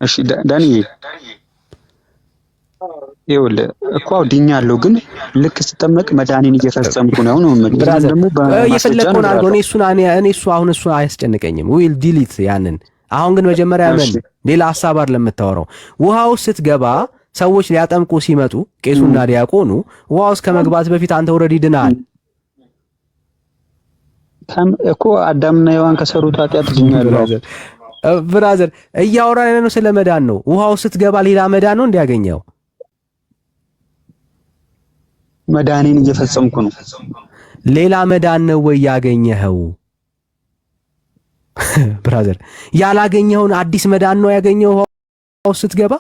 እሺ ዳንኤል ይኸውልህ እኮ ድኛለሁ፣ ግን ልክ ስጠመቅ መዳኔን እየፈጸምኩ ነው ደግሞ የፈለግከውን አድርገው። እኔ እሱ አያስጨንቀኝም። ዊል ዲሊት ያንን። አሁን ግን መጀመሪያ ምን ሌላ ሐሳብ አይደለም የምታወራው። ውሃ ውስጥ ስትገባ ሰዎች ሊያጠምቁ ሲመጡ ቄሱና ዲያቆኑ ውሃ ውስጥ ከመግባት በፊት አንተ ኦልሬዲ ድናል እኮ። አዳምና ሔዋን ከሰሩት ኃጢአት ድኛለሁ ብራዘር። እያወራን ያለነው ስለ መዳን ነው። ውሃ ውስጥ ስትገባ ሌላ መዳን ነው እንዲያገኘው። መዳኔን እየፈጸምኩ ነው። ሌላ መዳን ነው ወይ ያገኘኸው? ብራዘር ያላገኘኸውን አዲስ መዳን ነው ያገኘው ውሃ ውስጥ ስትገባ?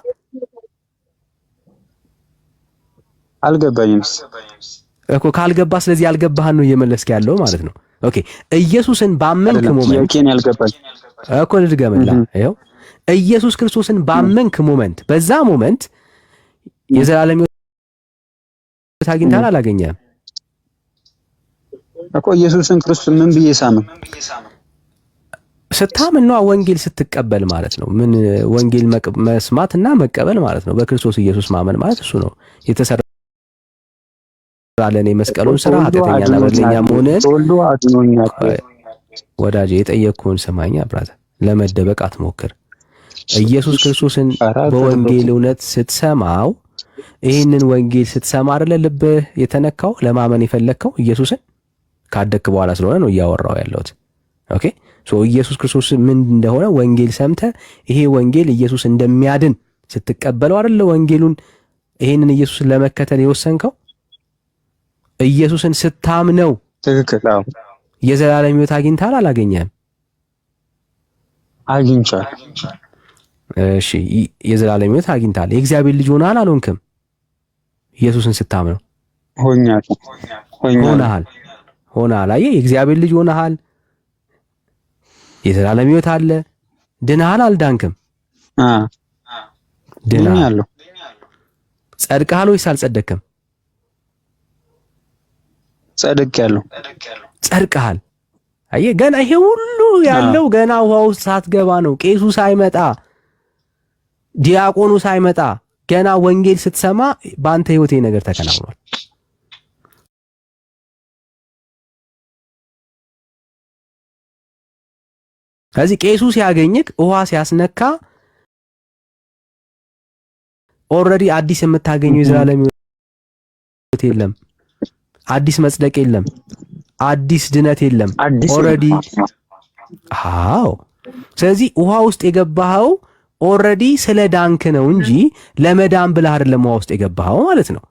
አልገባኝም እኮ። ካልገባ ስለዚህ ያልገባህን ነው እየመለስክ ያለው ማለት ነው። ኦኬ ኢየሱስን ባመንክ ሞመንት ያልገባኝ እኮ ልድገምልህ። ይኸው ኢየሱስ ክርስቶስን ባመንክ ሞመንት፣ በዛ ሞመንት የዘላለም ሕይወት አግኝተሃል አላገኘህም? እኮ ኢየሱስን ክርስቶስ ምን ብዬ ሳምን? ስታምን ነው ወንጌል ስትቀበል ማለት ነው። ምን ወንጌል መስማትና መቀበል ማለት ነው። በክርስቶስ ኢየሱስ ማመን ማለት እሱ ነው። የተሰራለን የመስቀሉን ስራ ኃጢአተኛና በደለኛ መሆንን ተወልዶ አድኖኛል። ወዳጄ የጠየቅኩህን ስማኝ ብራዘር፣ ለመደበቅ አትሞክር። ኢየሱስ ክርስቶስን በወንጌል እውነት ስትሰማው፣ ይህንን ወንጌል ስትሰማ አይደለ ልብህ የተነካው ለማመን የፈለግከው ኢየሱስን ካደክ በኋላ ስለሆነ ነው እያወራው ያለሁት። ኦኬ ኢየሱስ ክርስቶስ ምን እንደሆነ ወንጌል ሰምተህ ይሄ ወንጌል ኢየሱስ እንደሚያድን ስትቀበለው አይደለ ወንጌሉን ይሄንን ኢየሱስን ለመከተል የወሰንከው። ኢየሱስን ስታምነው ትክክል። የዘላለም ሕይወት አግኝተሃል አላገኘህም? አግኝቻለሁ። እሺ የዘላለም ሕይወት አግኝተሃል። የእግዚአብሔር ልጅ ሆነሃል አልሆንክም? ኢየሱስን ስታምነው ሆነሃል። አየህ የእግዚአብሔር ልጅ ሆነሃል። የዘላለም ሕይወት አለ። ድነሃል አልዳንክም? ድነሃል። ጸድቀሃል ወይስ አልጸደቅክም? ጸድቄያለሁ። ጸድቀሃል። አየህ ገና ይሄ ሁሉ ያለው ገና ውሃ ውስጥ ሳትገባ ነው። ቄሱ ሳይመጣ ዲያቆኑ ሳይመጣ ገና ወንጌል ስትሰማ በአንተ ሕይወት ነገር ተከናውኗል። ከዚህ ቄሱ ሲያገኝክ ውሃ ሲያስነካ ኦልሬዲ አዲስ የምታገኘው የዘላለም ሕይወት የለም፣ አዲስ መጽደቅ የለም፣ አዲስ ድነት የለም። ኦልሬዲ አዎ። ስለዚህ ውሃ ውስጥ የገባኸው ኦልሬዲ ስለ ዳንክ ነው እንጂ ለመዳን ብለህ አይደለም ውሃ ውስጥ የገባኸው ማለት ነው።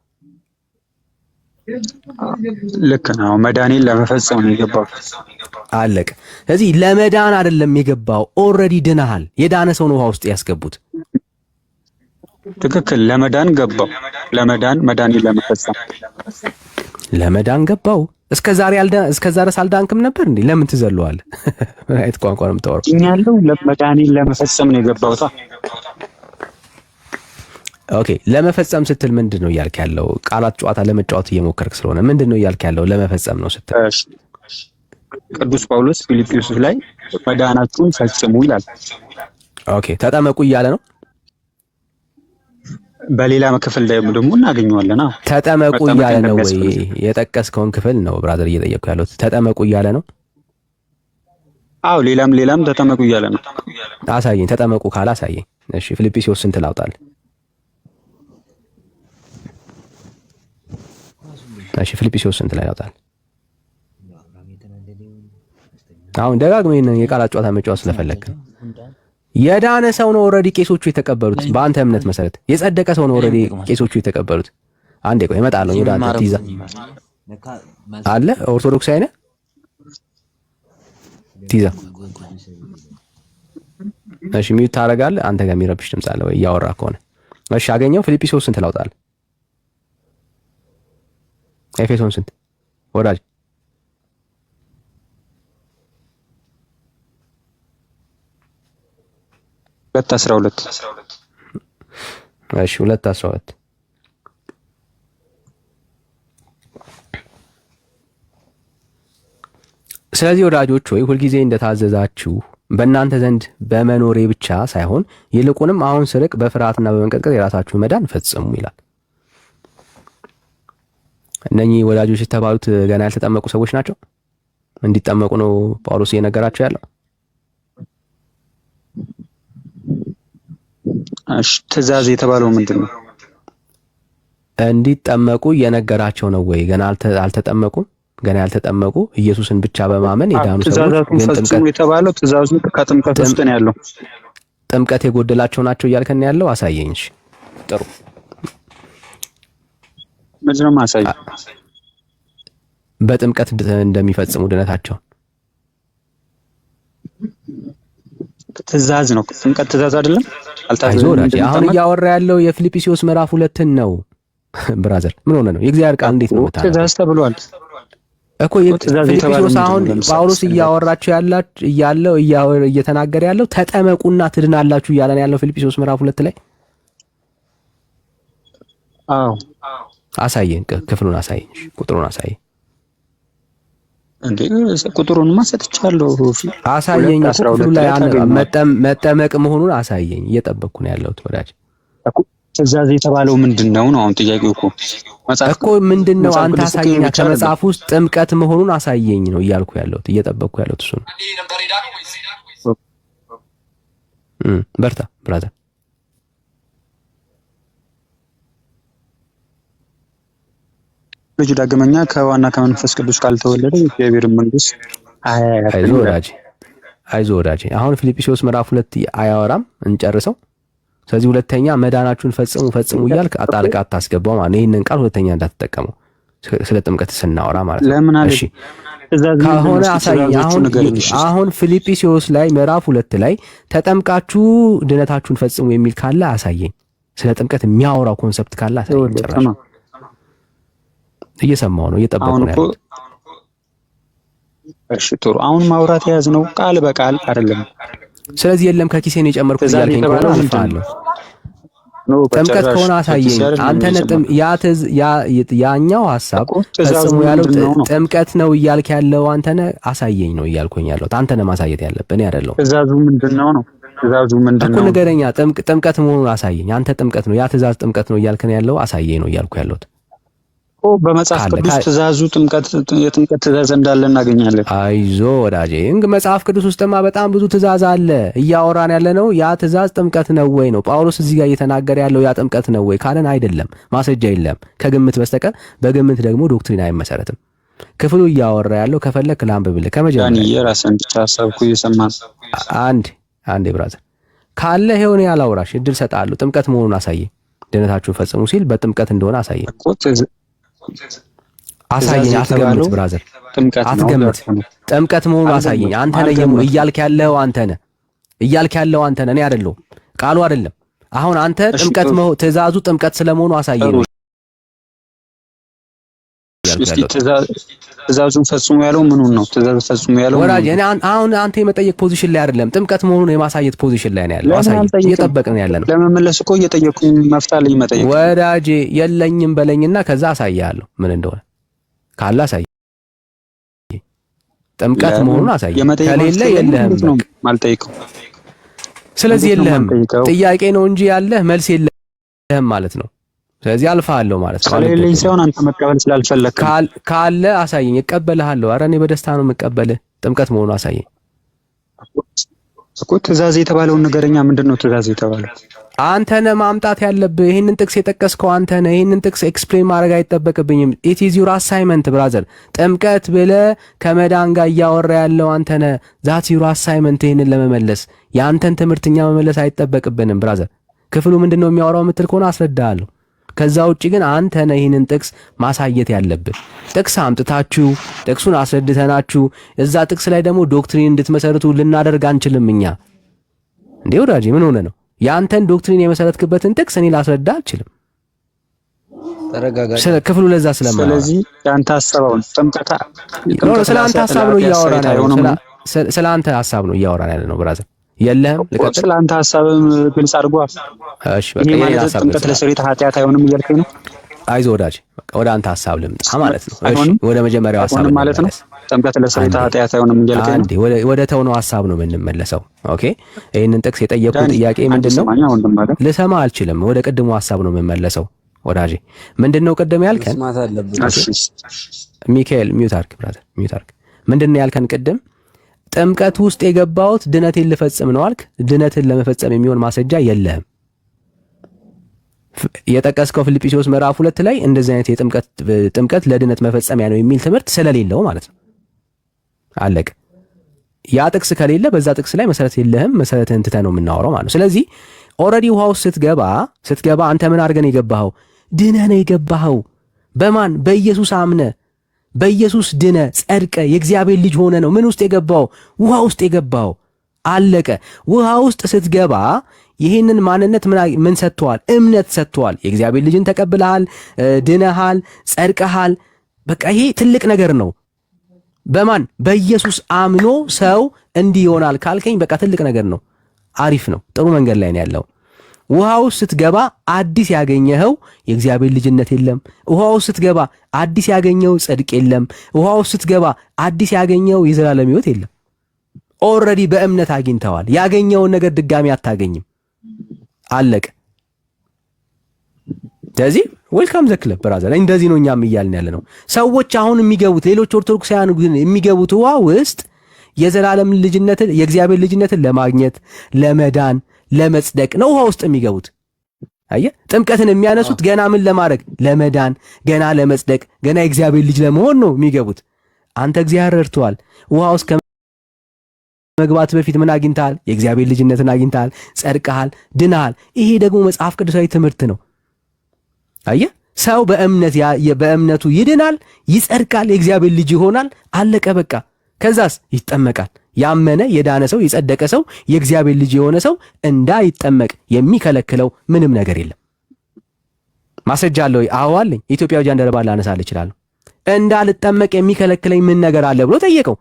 ልክ ነው። መዳኔን ለመፈጸም ነው የገባው። አለቀ። ስለዚህ ለመዳን አይደለም የገባው፣ ኦልሬዲ ድናሃል። የዳነ ሰው ነው ውሃ ውስጥ ያስገቡት። ትክክል። ለመዳን ገባው። ለመዳን መዳኔን ለመፈጸም ለመዳን ገባው። እስከዛሬ ድረስ አልዳንክም ነበር እንዴ? ለምን ትዘለዋለህ? ምን አይነት ቋንቋ ነው የምታወራው? እኛለው ለመዳኔን ለመፈጸም ነው የገባውታ። ኦኬ፣ ለመፈጸም ስትል ምንድን ነው እያልክ ያለው? ቃላት ጨዋታ ለመጫወት እየሞከርክ ስለሆነ ምንድን ነው እያልክ ያለው? ለመፈጸም ነው ስትል ቅዱስ ጳውሎስ ፊልጵስዩስ ላይ መዳናችሁን ፈጽሙ ይላል። ኦኬ፣ ተጠመቁ እያለ ነው። በሌላ ክፍል ደግሞ እናገኘዋለን። ተጠመቁ እያለ ነው ወይ? የጠቀስከውን ክፍል ነው ብራዘር እየጠየቅኩ ያለው። ተጠመቁ እያለ ነው። አዎ፣ ሌላም ተጠመቁ እያለ ነው። አሳየኝ። ተጠመቁ ካለ አሳየኝ። እሺ፣ ፊልጵስዩስ ስንት ላውጣል? እሺ፣ ፊልጵስዩስ ስንት ላይ ላውጣል? አሁን ደጋግመህ የቃላት ጨዋታ መጫወት ስለፈለክ ነው። የዳነ ሰው ነው ኦልሬዲ ቄሶቹ የተቀበሉት። በአንተ እምነት መሰረት የጸደቀ ሰው ነው ኦልሬዲ ቄሶቹ የተቀበሉት። አንዴ ቆይ እመጣለሁ። ወደ አንተ ትይዛ አለ ኦርቶዶክስ አይነ ትይዛ። እሺ ሚዩት ታደርጋለህ። አንተ ጋር የሚረብሽ ድምፅ አለ ወይ እያወራ ከሆነ? እሺ አገኘው። ፊልጵስዩስ ስንት ላውጣል? ኤፌሶን ስንት ወዳጅ? ሁለት 12 እሺ 2:12 ስለዚህ ወዳጆች ሆይ ሁልጊዜ እንደታዘዛችሁ በእናንተ ዘንድ በመኖሬ ብቻ ሳይሆን ይልቁንም አሁን ስርቅ በፍርሃትና በመንቀጥቀጥ የራሳችሁ መዳን ፈጽሙ ይላል። እነኚህ ወዳጆች የተባሉት ገና ያልተጠመቁ ሰዎች ናቸው። እንዲጠመቁ ነው ጳውሎስ እየነገራቸው ያለው። እሺ ትእዛዝ የተባለው ምንድን ነው? እንዲጠመቁ እየነገራቸው ነው ወይ? ገና አልተጠመቁም። ገና ያልተጠመቁ ኢየሱስን ብቻ በማመን የዳኑ ሰዎች ግን ጥምቀት የተባለው ትእዛዙ ከጥምቀት ውስጥ ነው ያለው። ጥምቀት የጎደላቸው ናቸው እያልከን ያለው አሳየኝ። እሺ ጥሩ ምንድነው ማሳይ? በጥምቀት እንደሚፈጽሙ ድነታቸው ትእዛዝ ነው። ጥምቀት ትእዛዝ አይደለም። አሁን እያወራ ያለው የፊልጵስዩስ ምዕራፍ 2 ነው። ብራዘር ምን ሆነ ነው? የእግዚአብሔር ቃል እንዴት ነው መታረቅ? ትእዛዝ ተብሏል እኮ የፊልጵስዩስ አሁን ጳውሎስ እያወራቸው ያለው እየተናገረ ያለው ተጠመቁና ትድናላችሁ እያለ ነው ያለው ፊልጵስዩስ ምዕራፍ 2 ላይ። አዎ አሳየን፣ ክፍሉን አሳየን፣ ቁጥሩን አሳየን። እንዴ ቁጥሩንማ ሰጥቻለሁ። አሳየኝ፣ ክፍሉ ላይ መጠመቅ መሆኑን አሳየኝ። እየጠበቅኩ ነው ያለሁት ወዳጅ። ትእዛዝ የተባለው ምንድነው ነው አሁን ጥያቄው እኮ ምንድነው? አንተ አሳየኝ። ከመጽሐፍ ውስጥ ጥምቀት መሆኑን አሳየኝ ነው እያልኩ ያለሁት፣ እየጠበቅኩ ያለሁት እሱ ነው። በርታ ብራዘር። ልጁ ዳግመኛ ከዋና ከመንፈስ ቅዱስ ካልተወለደ የእግዚአብሔር መንግስት አይዞህ ወዳጄ። አሁን ፊልጵስዩስ ምዕራፍ 2 አያወራም፣ እንጨርሰው። ስለዚህ ሁለተኛ መዳናችሁን ፈጽሙ እያልክ ጣልቃ አታስገባው ማለት ነው። ይሄንን ቃል ሁለተኛ እንዳትጠቀመው ስለ ጥምቀት ስናወራ ማለት ነው። እሺ ከሆነ አሳየኝ። አሁን ፊልጵስዩስ ላይ ምዕራፍ 2 ላይ ተጠምቃችሁ ድነታችሁን ፈጽሙ የሚል ካለ አሳየኝ። ስለ ጥምቀት የሚያወራው ኮንሰፕት ካለ አሳየኝ። ጭራሽ እየሰማው ነው፣ እየጠበቁ ነው ያለው። እሺ ጥሩ። አሁን ማውራት የያዝነው ቃል በቃል አይደለም። ስለዚህ የለም ከኪሴ ነው የጨመርኩት እያልከኝ ከሆነ አልፋለሁ። ጥምቀት ከሆነ አሳየኝ። አንተ ነጥም ያኛው ሐሳብ ፈጽሞ ያለው ጥምቀት ነው እያልክ ያለው አንተ ነህ። አሳየኝ ነው እያልኩኝ ያለው አንተ ነህ ማሳየት ያለብህ እኔ አይደለሁም። ትእዛዙ ምንድነው ነው? ትእዛዙ ምንድነው? እኮ ንገረኛ። ጥምቀት መሆኑን አሳየኝ። አንተ ጥምቀት ነው ያ ትእዛዝ ጥምቀት ነው እያልከኝ ያለው አሳየኝ ነው እያልኩ ያለሁት። በመጽሐፍ ቅዱስ ትእዛዙ የጥምቀት ትእዛዝ እንዳለ እናገኛለን። አይዞ ወዳጄ፣ መጽሐፍ ቅዱስ ውስጥማ በጣም ብዙ ትእዛዝ አለ። እያወራን ያለ ነው ያ ትእዛዝ ጥምቀት ነው ወይ ነው። ጳውሎስ እዚህ ጋር እየተናገረ ያለው ያ ጥምቀት ነው ወይ ካለን አይደለም፣ ማስረጃ የለም ከግምት በስተቀር። በግምት ደግሞ ዶክትሪን አይመሰረትም። ክፍሉ እያወራ ያለው ከፈለክ ላንብብልህ ከመጀመሪያ የራስን ብቻ ሐሳብኩ እየሰማን አንዴ ብራዘር ካለ ሄውን ያላውራሽ እድል ሰጣለሁ። ጥምቀት መሆኑን አሳየኝ። ድነታችሁን ፈጽሙ ሲል በጥምቀት እንደሆነ አሳየኝ። አትገምት ብራዘር፣ አትገምት። ጥምቀት መሆኑን አሳየኝ። አንተ ነህ እያልክ ያለው አንተ ነህ እኔ አይደለሁም። ቃሉ አይደለም። አሁን አንተ ጥምቀት ትእዛዙ ጥምቀት ስለመሆኑ አሳየኝ። እስቲ ትእዛዙን ፈጽሙ ያለው ምኑን ነው? ትእዛዙ ፈጽሙ ያለው ወራጅ እኔ አሁን አንተ የመጠየቅ ፖዚሽን ላይ አይደለም፣ ጥምቀት መሆኑን የማሳየት ፖዚሽን ላይ ነው ያለው። አሳየኝ። እየጠበቅን ያለ ነው። ለመመለስ እኮ እየጠየቁኝ መፍታለኝ መጠየቅ። ወዳጄ የለኝም በለኝና ከዛ አሳያለሁ ምን እንደሆነ። ካለ አሳየኝ። ጥምቀት መሆኑን አሳየኝ። ከሌለ የለህም ማልጠይቀው። ስለዚህ የለህም ጥያቄ ነው እንጂ ያለህ መልስ የለህም ማለት ነው። ስለዚህ አልፋለሁ ማለት ነው። ስለሌለኝ ሳይሆን አንተ መቀበል ስላልፈለክ ካለ አሳየኝ፣ እቀበልሃለሁ። ኧረ እኔ በደስታ ነው የምቀበልህ። ጥምቀት መሆኑን አሳየኝ እኮ። ትእዛዝ የተባለውን ነገረኛ ምንድን ነው ትእዛዝ የተባለው? አንተ ነህ ማምጣት ያለብህ። ይሄንን ጥቅስ የጠቀስከው አንተ ነህ። ይሄንን ጥቅስ ኤክስፕሌን ማድረግ አይጠበቅብኝም። ኢት ኢዝ ዩር አሳይመንት ብራዘር። ጥምቀት ብለህ ከመዳን ጋር እያወራ ያለው አንተ ነህ። ዛት ዩር አሳይመንት። ይሄንን ለመመለስ የአንተን ትምህርትኛ መመለስ አይጠበቅብንም ብራዘር። ክፍሉ ምንድነው የሚያወራው የምትል ከሆነ አስረዳሃለሁ። ከዛ ውጪ ግን አንተ ነህ ይሄንን ጥቅስ ማሳየት ያለብህ። ጥቅስ አምጥታችሁ ጥቅሱን አስረድተናችሁ እዛ ጥቅስ ላይ ደግሞ ዶክትሪን እንድትመሰርቱ ልናደርግ አንችልም እኛ። እንዴ ወዳጄ ምን ሆነ ነው? ያንተን ዶክትሪን የመሰረትክበትን ጥቅስ እኔ ላስረዳ አልችልም። ተረጋጋ። ክፍሉ ለዛ ስለማለት ስለዚህ ያንተ ሐሳባውን ጥምቀታ ስለ አንተ ሐሳብ ነው እያወራን ያለው። ስለ አንተ ሐሳብ ነው እያወራን ያለ ነው ብራዘር። የለህም ልቀጥል። ስለ አንተ ሐሳብም ግልጽ አድርጓል። እሺ በቃ የኔ ሐሳብ ጥምቀት ለስርየት ኃጢአት አይሆንም እያልከኝ ነው? አይዞህ ወዳጄ በቃ ወደ አንተ ሐሳብ ልምጣ ማለት ነው። እሺ ወደ መጀመሪያው ሐሳብ ማለት ነው። ጥምቀት ለስርየት ኃጢአት አይሆንም እያልከኝ ነው? አንዴ ወደ ተውነው ሐሳብ ነው የምንመለሰው። ኦኬ ይሄንን ጥቅስ የጠየቁት ጥያቄ ምንድነው? ልሰማ አልችልም። ወደ ቅድሙ ሐሳብ ነው የምንመለሰው ወዳጄ። ምንድነው ቅድም ያልከን? ሚካኤል ሚውት አድርግ ብራዘር፣ ሚውት አድርግ። ምንድነው ያልከን ቅድም? ጥምቀት ውስጥ የገባሁት ድነቴን ልፈጽም ነው አልክ። ድነትን ለመፈጸም የሚሆን ማስረጃ የለህም። የጠቀስከው ፊልጵስዩስ ምዕራፍ 2 ላይ እንደዚህ አይነት ጥምቀት ለድነት መፈጸሚያ ነው የሚል ትምህርት ስለሌለው ማለት ነው። አለቀ። ያ ጥቅስ ከሌለ በዛ ጥቅስ ላይ መሰረት የለህም። መሰረትህን ትተህ ነው የምናወራው ማለት ነው። ስለዚህ ኦልሬዲ ውሃ ውስጥ ስትገባ አንተ ምን አድርገህ ነው የገባኸው? ድነህ ነው የገባኸው። በማን? በኢየሱስ አምነህ በኢየሱስ ድነ ጸድቀ የእግዚአብሔር ልጅ ሆነ ነው ምን ውስጥ የገባው? ውሃ ውስጥ የገባው። አለቀ። ውሃ ውስጥ ስትገባ ይህንን ማንነት ምን ሰጥቷል? እምነት ሰጥቷል። የእግዚአብሔር ልጅን ተቀብለሃል፣ ድነሃል፣ ጸድቀሃል። በቃ ይሄ ትልቅ ነገር ነው። በማን? በኢየሱስ አምኖ ሰው እንዲህ ይሆናል ካልከኝ በቃ ትልቅ ነገር ነው። አሪፍ ነው። ጥሩ መንገድ ላይ ነው ያለው። ውሃ ውስጥ ስትገባ አዲስ ያገኘኸው የእግዚአብሔር ልጅነት የለም። ውሃ ውስጥ ስትገባ አዲስ ያገኘው ጽድቅ የለም። ውሃ ውስጥ ስትገባ አዲስ ያገኘው የዘላለም ሕይወት የለም። ኦልሬዲ በእምነት አግኝተዋል። ያገኘውን ነገር ድጋሚ አታገኝም። አለቀ። ስለዚህ ዌልካም ዘ ክለብ ብራዘር። እንደዚህ ነው እኛም እያልን ያለ ነው። ሰዎች አሁን የሚገቡት ሌሎች ኦርቶዶክሳውያን ግን የሚገቡት ውሃ ውስጥ የዘላለም ልጅነትን የእግዚአብሔር ልጅነትን ለማግኘት ለመዳን ለመጽደቅ ነው ውሃ ውስጥ የሚገቡት። አየህ፣ ጥምቀትን የሚያነሱት ገና ምን ለማድረግ? ለመዳን፣ ገና ለመጽደቅ፣ ገና የእግዚአብሔር ልጅ ለመሆን ነው የሚገቡት። አንተ እግዚአብሔር ረድቶሃል። ውሃ ውስጥ ከመግባት በፊት ምን አግኝተሃል? የእግዚአብሔር ልጅነትን አግኝተሃል፣ ጸድቀሃል፣ ድነሃል። ይሄ ደግሞ መጽሐፍ ቅዱሳዊ ትምህርት ነው። አየህ፣ ሰው በእምነቱ ይድናል፣ ይጸድቃል፣ የእግዚአብሔር ልጅ ይሆናል። አለቀ በቃ። ከዛስ ይጠመቃል። ያመነ የዳነ ሰው የጸደቀ ሰው የእግዚአብሔር ልጅ የሆነ ሰው እንዳይጠመቅ የሚከለክለው ምንም ነገር የለም። ማስረጃ አለ ወይ? አዎ አለኝ። የኢትዮጵያው ጃንደረባ ላነሳልህ እችላለሁ። እንዳልጠመቅ የሚከለክለኝ ምን ነገር አለ ብሎ ጠየቀው።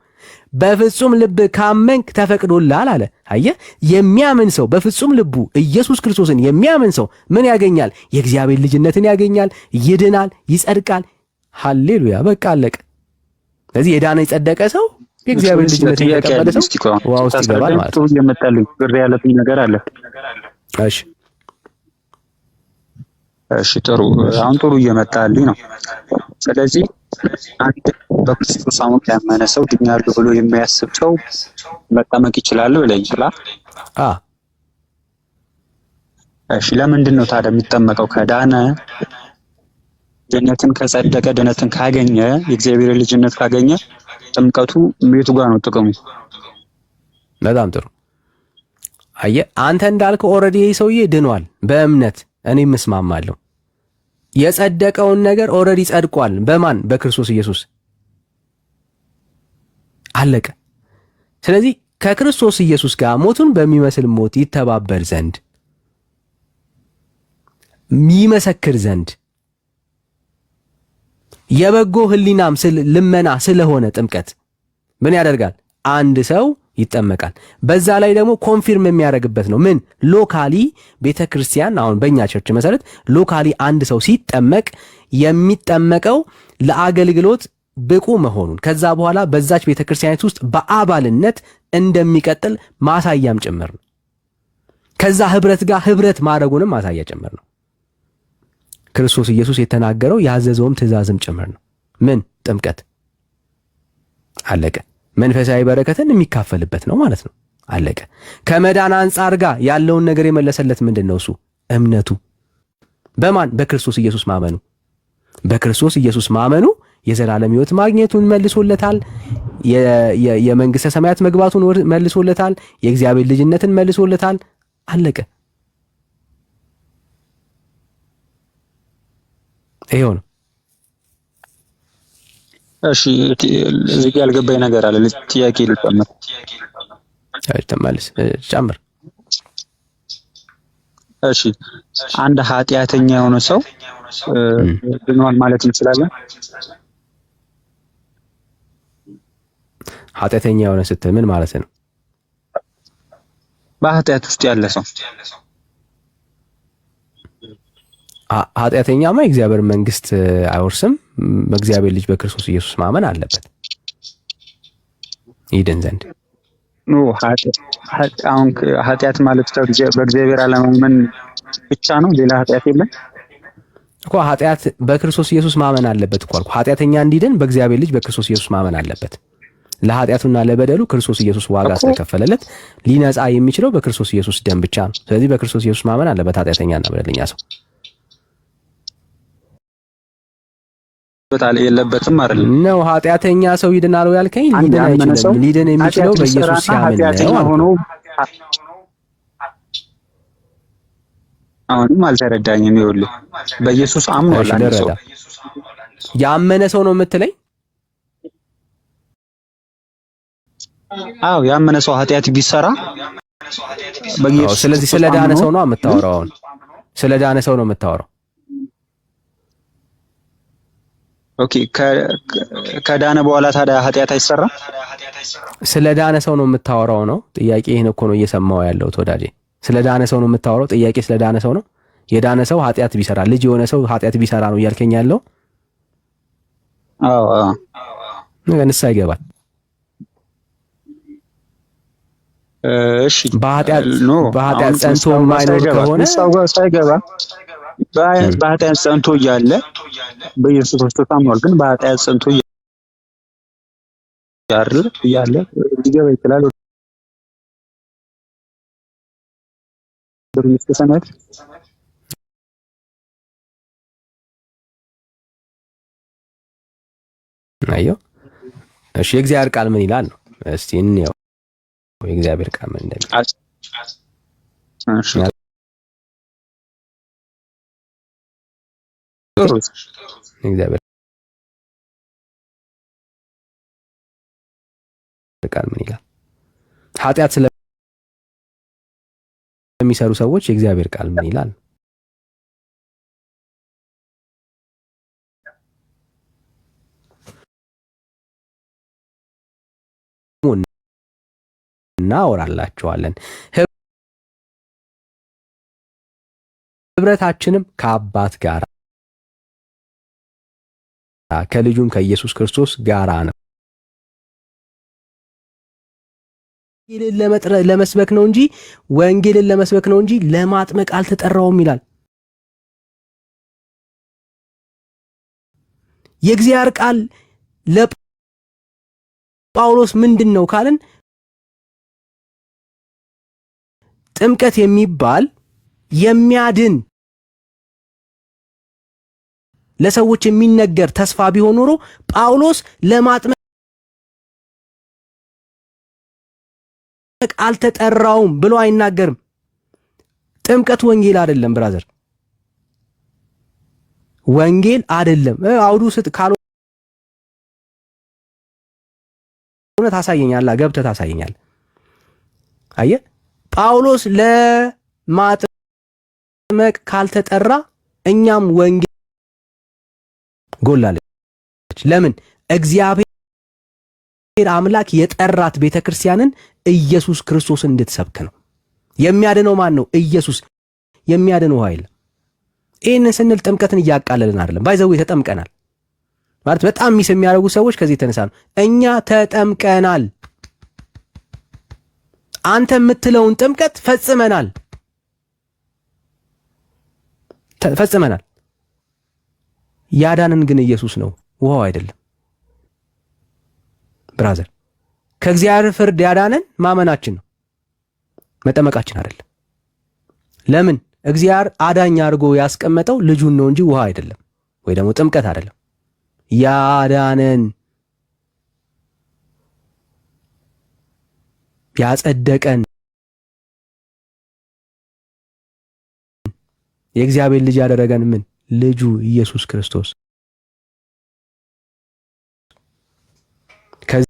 በፍጹም ልብ ካመንክ ተፈቅዶልሃል አለ። አየህ፣ የሚያምን ሰው በፍጹም ልቡ ኢየሱስ ክርስቶስን የሚያምን ሰው ምን ያገኛል? የእግዚአብሔር ልጅነትን ያገኛል፣ ይድናል፣ ይጸድቃል። ሃሌሉያ። በቃ አለቀ። ስለዚህ የዳነ የጸደቀ ሰው የእግዚአብሔር ልጅነት የተቀበለ ሰው ውሃ ውስጥ ይገባል ማለት ነው። እየመጣልኝ ብር ያለብኝ ነገር አለ። እሺ ጥሩ። አሁን ጥሩ እየመጣልኝ ነው። ስለዚህ አንድ በክርስቶስ አሁን ያመነ ሰው ድኛለሁ ብሎ የሚያስብ ሰው መጠመቅ ይችላል ብለኝ ይችላል። እሺ ለምንድን ነው ታዲያ የሚጠመቀው? ከዳነ ድነትን ከጸደቀ ድነትን ካገኘ የእግዚአብሔር ልጅነት ካገኘ ጥምቀቱ ቤቱ ጋር ነው ጥቅሙ? በጣም ጥሩ። አየህ አንተ እንዳልከው ኦልሬዲ ይሄ ሰውዬ ድኗል በእምነት እኔም እስማማለሁ። የጸደቀውን ነገር ኦልሬዲ ጸድቋል። በማን? በክርስቶስ ኢየሱስ አለቀ። ስለዚህ ከክርስቶስ ኢየሱስ ጋር ሞቱን በሚመስል ሞት ይተባበር ዘንድ ይመሰክር ዘንድ የበጎ ህሊናም ልመና ስለሆነ ጥምቀት ምን ያደርጋል? አንድ ሰው ይጠመቃል። በዛ ላይ ደግሞ ኮንፊርም የሚያደርግበት ነው። ምን ሎካሊ ቤተክርስቲያን አሁን በእኛ ቸርች መሰረት ሎካሊ አንድ ሰው ሲጠመቅ የሚጠመቀው ለአገልግሎት ብቁ መሆኑን ከዛ በኋላ በዛች ቤተክርስቲያኒት ውስጥ በአባልነት እንደሚቀጥል ማሳያም ጭምር ነው። ከዛ ህብረት ጋር ህብረት ማድረጉንም ማሳያ ጭምር ነው። ክርስቶስ ኢየሱስ የተናገረው ያዘዘውም ትእዛዝም ጭምር ነው። ምን ጥምቀት አለቀ። መንፈሳዊ በረከትን የሚካፈልበት ነው ማለት ነው። አለቀ። ከመዳን አንጻር ጋር ያለውን ነገር የመለሰለት ምንድን ነው? እሱ እምነቱ በማን? በክርስቶስ ኢየሱስ ማመኑ። በክርስቶስ ኢየሱስ ማመኑ የዘላለም ሕይወት ማግኘቱን መልሶለታል። የመንግስተ ሰማያት መግባቱን መልሶለታል። የእግዚአብሔር ልጅነትን መልሶለታል። አለቀ። ይሄው ነው። እሺ እዚህ ጋር ያልገባኝ ነገር አለ። ጥያቄ ልጨምር። ተመልስ ጨምር። እሺ አንድ ኃጢአተኛ የሆነ ሰው ድኗል ማለት እንችላለን? ኃጢአተኛ የሆነ ስትል ምን ማለት ነው? በኃጢአት ውስጥ ያለ ሰው ኃጢአተኛማ የእግዚአብሔር መንግስት አይወርስም። በእግዚአብሔር ልጅ በክርስቶስ ኢየሱስ ማመን አለበት ይድን ዘንድ። አሁን ኃጢአት ማለት በእግዚአብሔር አለማመን ብቻ ነው? ሌላ ኃጢአት የለም እኮ። ኃጢአት በክርስቶስ ኢየሱስ ማመን አለበት እኮ አልኩ። ኃጢአተኛ እንዲድን በእግዚአብሔር ልጅ በክርስቶስ ኢየሱስ ማመን አለበት። ለኃጢአቱና ለበደሉ ክርስቶስ ኢየሱስ ዋጋ ስለከፈለለት ሊነጻ የሚችለው በክርስቶስ ኢየሱስ ደም ብቻ ነው። ስለዚህ በክርስቶስ ኢየሱስ ማመን አለበት ኃጢአተኛና በደለኛ ሰው። የለበትም አይደል ነው? ኃጢአተኛ ሰው ይድናል ያልከኝ ሊድን አይችልም። ሊድን የሚችለው በኢየሱስ ሲያምን ነው። አሁንም አልተረዳኝም። ይኸውልህ በኢየሱስ አምኗል አንድ ሰው። ያመነ ሰው ነው የምትለኝ? አዎ ያመነ ሰው ኃጢአት ቢሰራ በኢየሱስ። ስለዚህ ስለ ዳነ ሰው ነው የምታወራው? አሁን ስለ ዳነ ሰው ነው የምታወራው? ኦኬ ከዳነ በኋላ ታዲያ ኃጢአት አይሰራም? ስለ ዳነ ሰው ነው የምታወራው ነው ጥያቄ? ይሄን እኮ ነው እየሰማው ያለው ተወዳጄ። ስለ ዳነ ሰው ነው የምታወራው ጥያቄ? ስለ ዳነ ሰው ነው። የዳነ ሰው ኃጢአት ቢሰራ ልጅ የሆነ ሰው ኃጢአት ቢሰራ ነው እያልከኝ ያለው? አዎ ንስሐ ይገባል። እሺ በኃጢአት ጸንቶ የማይኖር ከሆነ ሳይገባ በኃጢአት ጸንቶ እያለ በኢየሱስ ክርስቶስ አምኗል፣ ግን በኃጢአት ጸንቶ እያለ ሊገባ ይችላል ወደ መንግሥተ ሰማያት? አዮ እሺ የእግዚአብሔር ቃል ምን ይላል ነው? እስቲ እንየው የእግዚአብሔር ቃል ምን እንደሚል። እሺ እግዚአብሔር ቃል ምን ይላል? ኃጢአት ስለሚሰሩ ሰዎች የእግዚአብሔር ቃል ምን ይላል? እናወራላችኋለን። ህብረታችንም ከአባት ጋር ከልጁም ከኢየሱስ ክርስቶስ ጋራ ነው። ወንጌልን ለመስበክ ነው እንጂ ወንጌልን ለመስበክ ነው እንጂ ለማጥመቅ አልተጠራውም ይላል። የእግዚአብሔር ቃል ለጳውሎስ ምንድነው ካልን ጥምቀት የሚባል የሚያድን ለሰዎች የሚነገር ተስፋ ቢሆን ኖሮ ጳውሎስ ለማጥመቅ አልተጠራውም ብሎ አይናገርም። ጥምቀት ወንጌል አይደለም ብራዘር፣ ወንጌል አይደለም። አውዱ ስጥ ካልሆነ ታሳየኛለህ፣ ገብተህ ታሳየኛለህ። አየህ ጳውሎስ ለማጥመቅ ካልተጠራ እኛም ወንጌል ጎላለች። ለምን? እግዚአብሔር አምላክ የጠራት ቤተክርስቲያንን ኢየሱስ ክርስቶስን እንድትሰብክ ነው። የሚያድነው ማን ነው? ኢየሱስ። የሚያድነው ኃይል። ይህንን ስንል ጥምቀትን እያቃለልን አይደለም። ባይዘው ተጠምቀናል ማለት በጣም ሚስ የሚያደርጉ ሰዎች ከዚህ የተነሳ ነው። እኛ ተጠምቀናል። አንተ የምትለውን ጥምቀት ፈጽመናል። ያዳንን ግን ኢየሱስ ነው፣ ውሃው አይደለም ብራዘር። ከእግዚአብሔር ፍርድ ያዳነን ማመናችን ነው፣ መጠመቃችን አይደለም። ለምን? እግዚአብሔር አዳኝ አድርጎ ያስቀመጠው ልጁን ነው እንጂ ውሃ አይደለም፣ ወይ ደግሞ ጥምቀት አይደለም። ያዳነን ያጸደቀን የእግዚአብሔር ልጅ ያደረገን ምን? ልጁ ኢየሱስ ክርስቶስ። ከዛ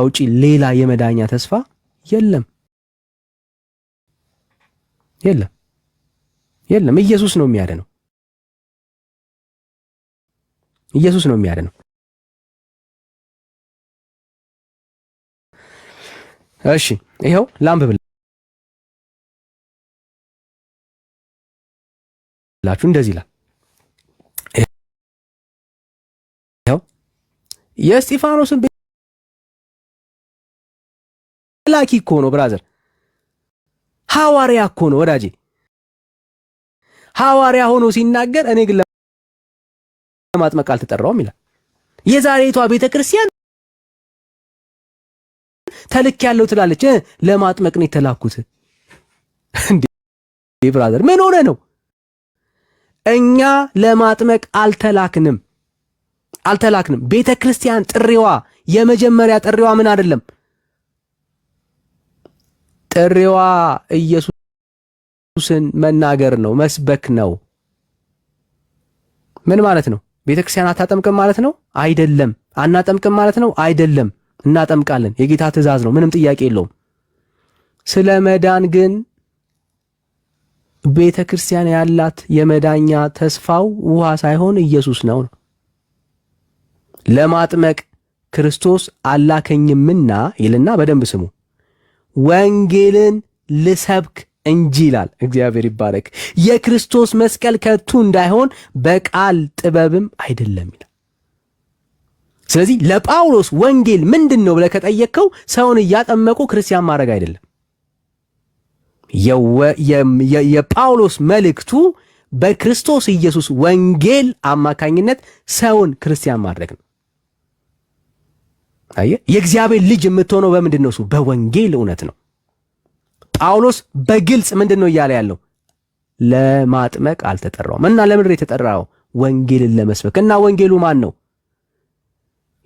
ውጪ ሌላ የመዳኛ ተስፋ የለም። ኢየሱስ ነው የሚያድነው። ኢየሱስ ነው የሚያድነው። እሺ ይኸው ላንብብላችሁ። እንደዚህ ይላል። ይኸው የእስጢፋኖስን ላኪ እኮ ነው ብራዘር፣ ሐዋርያ እኮ ነው ወዳጄ። ሐዋርያ ሆኖ ሲናገር እኔ ግን ለማጥመቅ አልተጠራውም ይላል። የዛሬቷ ቤተክርስቲያን ተልክ ያለው ትላለች፣ ለማጥመቅ ነው የተላኩት። እንዴ ብራዘር ምን ሆነ ነው? እኛ ለማጥመቅ አልተላክንም። ቤተክርስቲያን ጥሪዋ የመጀመሪያ ጥሪዋ ምን አይደለም? ጥሪዋ ኢየሱስን መናገር ነው፣ መስበክ ነው። ምን ማለት ነው? ቤተክርስቲያን አታጠምቅም ማለት ነው? አይደለም። አናጠምቅም ማለት ነው? አይደለም። እናጠምቃለን። የጌታ ትእዛዝ ነው፣ ምንም ጥያቄ የለውም። ስለ መዳን ግን ቤተክርስቲያን ያላት የመዳኛ ተስፋው ውሃ ሳይሆን ኢየሱስ ነው። ለማጥመቅ ክርስቶስ አላከኝምና ይልና በደንብ ስሙ፣ ወንጌልን ልሰብክ እንጂ ይላል። እግዚአብሔር ይባረክ። የክርስቶስ መስቀል ከቱ እንዳይሆን በቃል ጥበብም አይደለም ይላል። ስለዚህ ለጳውሎስ ወንጌል ምንድን ነው ብለህ ከጠየቅከው ሰውን እያጠመቁ ክርስቲያን ማድረግ አይደለም። የጳውሎስ መልእክቱ በክርስቶስ ኢየሱስ ወንጌል አማካኝነት ሰውን ክርስቲያን ማድረግ ነው። አየህ፣ የእግዚአብሔር ልጅ የምትሆነው በምንድን ነው? እሱ በወንጌል እውነት ነው። ጳውሎስ በግልጽ ምንድን ነው እያለ ያለው? ለማጥመቅ አልተጠራውም። እና ለምንድን የተጠራው? ወንጌልን ለመስበክ። እና ወንጌሉ ማን ነው?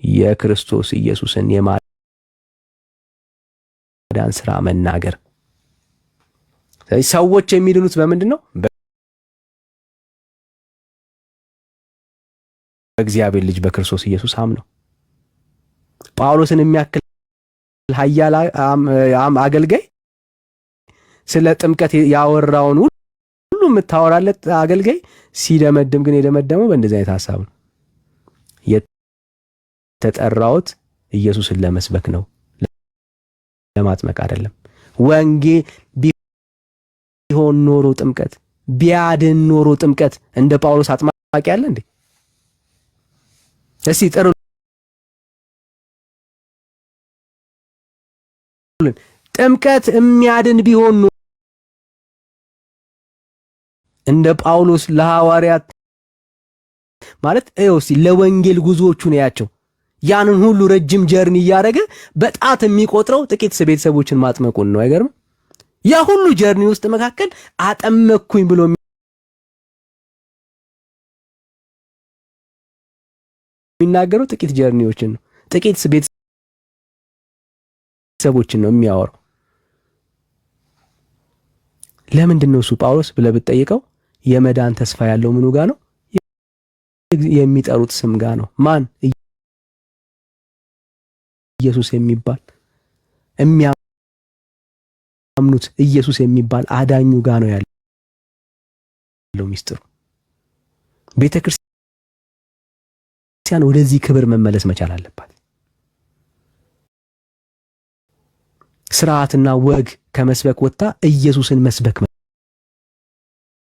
የክርስቶስ ኢየሱስን የማዳን ሥራ መናገር። ሰዎች የሚድኑት በምንድን ነው? በእግዚአብሔር ልጅ በክርስቶስ ኢየሱስ አምነው። ጳውሎስን የሚያክል ኃያል አገልጋይ ስለ ጥምቀት ያወራውን ሁሉ የምታወራለት አገልጋይ ሲደመድም ግን የደመደመው በእንደዚህ አይነት ሐሳብ ነው። የተጠራሁት ኢየሱስን ለመስበክ ነው፣ ለማጥመቅ አይደለም። ወንጌል ቢሆን ኖሮ ጥምቀት ቢያድን ኖሮ ጥምቀት እንደ ጳውሎስ አጥማቂ ያለ እንዴ? እስቲ ጥሩ ጥምቀት የሚያድን ቢሆን እንደ ጳውሎስ ለሐዋርያት ማለት እስቲ ለወንጌል ጉዞዎቹ ነው ያቸው ያንን ሁሉ ረጅም ጀርኒ እያደረገ በጣት የሚቆጥረው ጥቂት ቤተሰቦችን ማጥመቁን ነው። አይገርም? ያ ሁሉ ጀርኒ ውስጥ መካከል አጠመኩኝ ብሎ የሚናገረው ጥቂት ጀርኒዎችን ነው፣ ጥቂት ቤተሰቦችን ነው የሚያወራው። ለምንድን ነው እሱ ጳውሎስ ብለህ ብትጠይቀው የመዳን ተስፋ ያለው ምኑ ጋር ነው? የሚጠሩት ስም ጋር ነው። ማን? ኢየሱስ የሚባል የሚያምኑት ኢየሱስ የሚባል አዳኙ ጋር ነው ያለው ሚስጥሩ። ቤተክርስቲያን ወደዚህ ክብር መመለስ መቻል አለባት። ስርዓትና ወግ ከመስበክ ወጣ ኢየሱስን መስበክ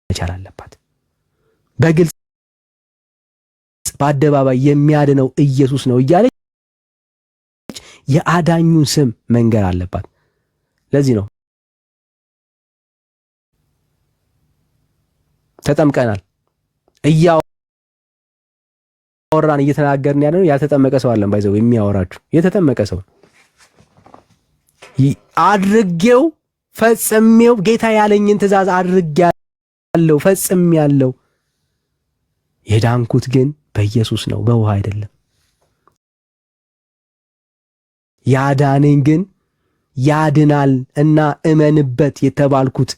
መቻል አለባት። በግልጽ በአደባባይ የሚያድነው ኢየሱስ ነው እያለች የአዳኙን ስም መንገር አለባት። ለዚህ ነው ተጠምቀናል እያወራን እየተናገርን ያለነው። ያልተጠመቀ ሰው አለን ባይዘው የሚያወራችሁ የተጠመቀ ሰው አድርጌው ፈጽሜው ጌታ ያለኝን ትእዛዝ አድርጌያለሁ ፈጽሜያለሁ። የዳንኩት ግን በኢየሱስ ነው፣ በውሃ አይደለም። ያዳነኝ ግን ያድናል እና እመንበት የተባልኩት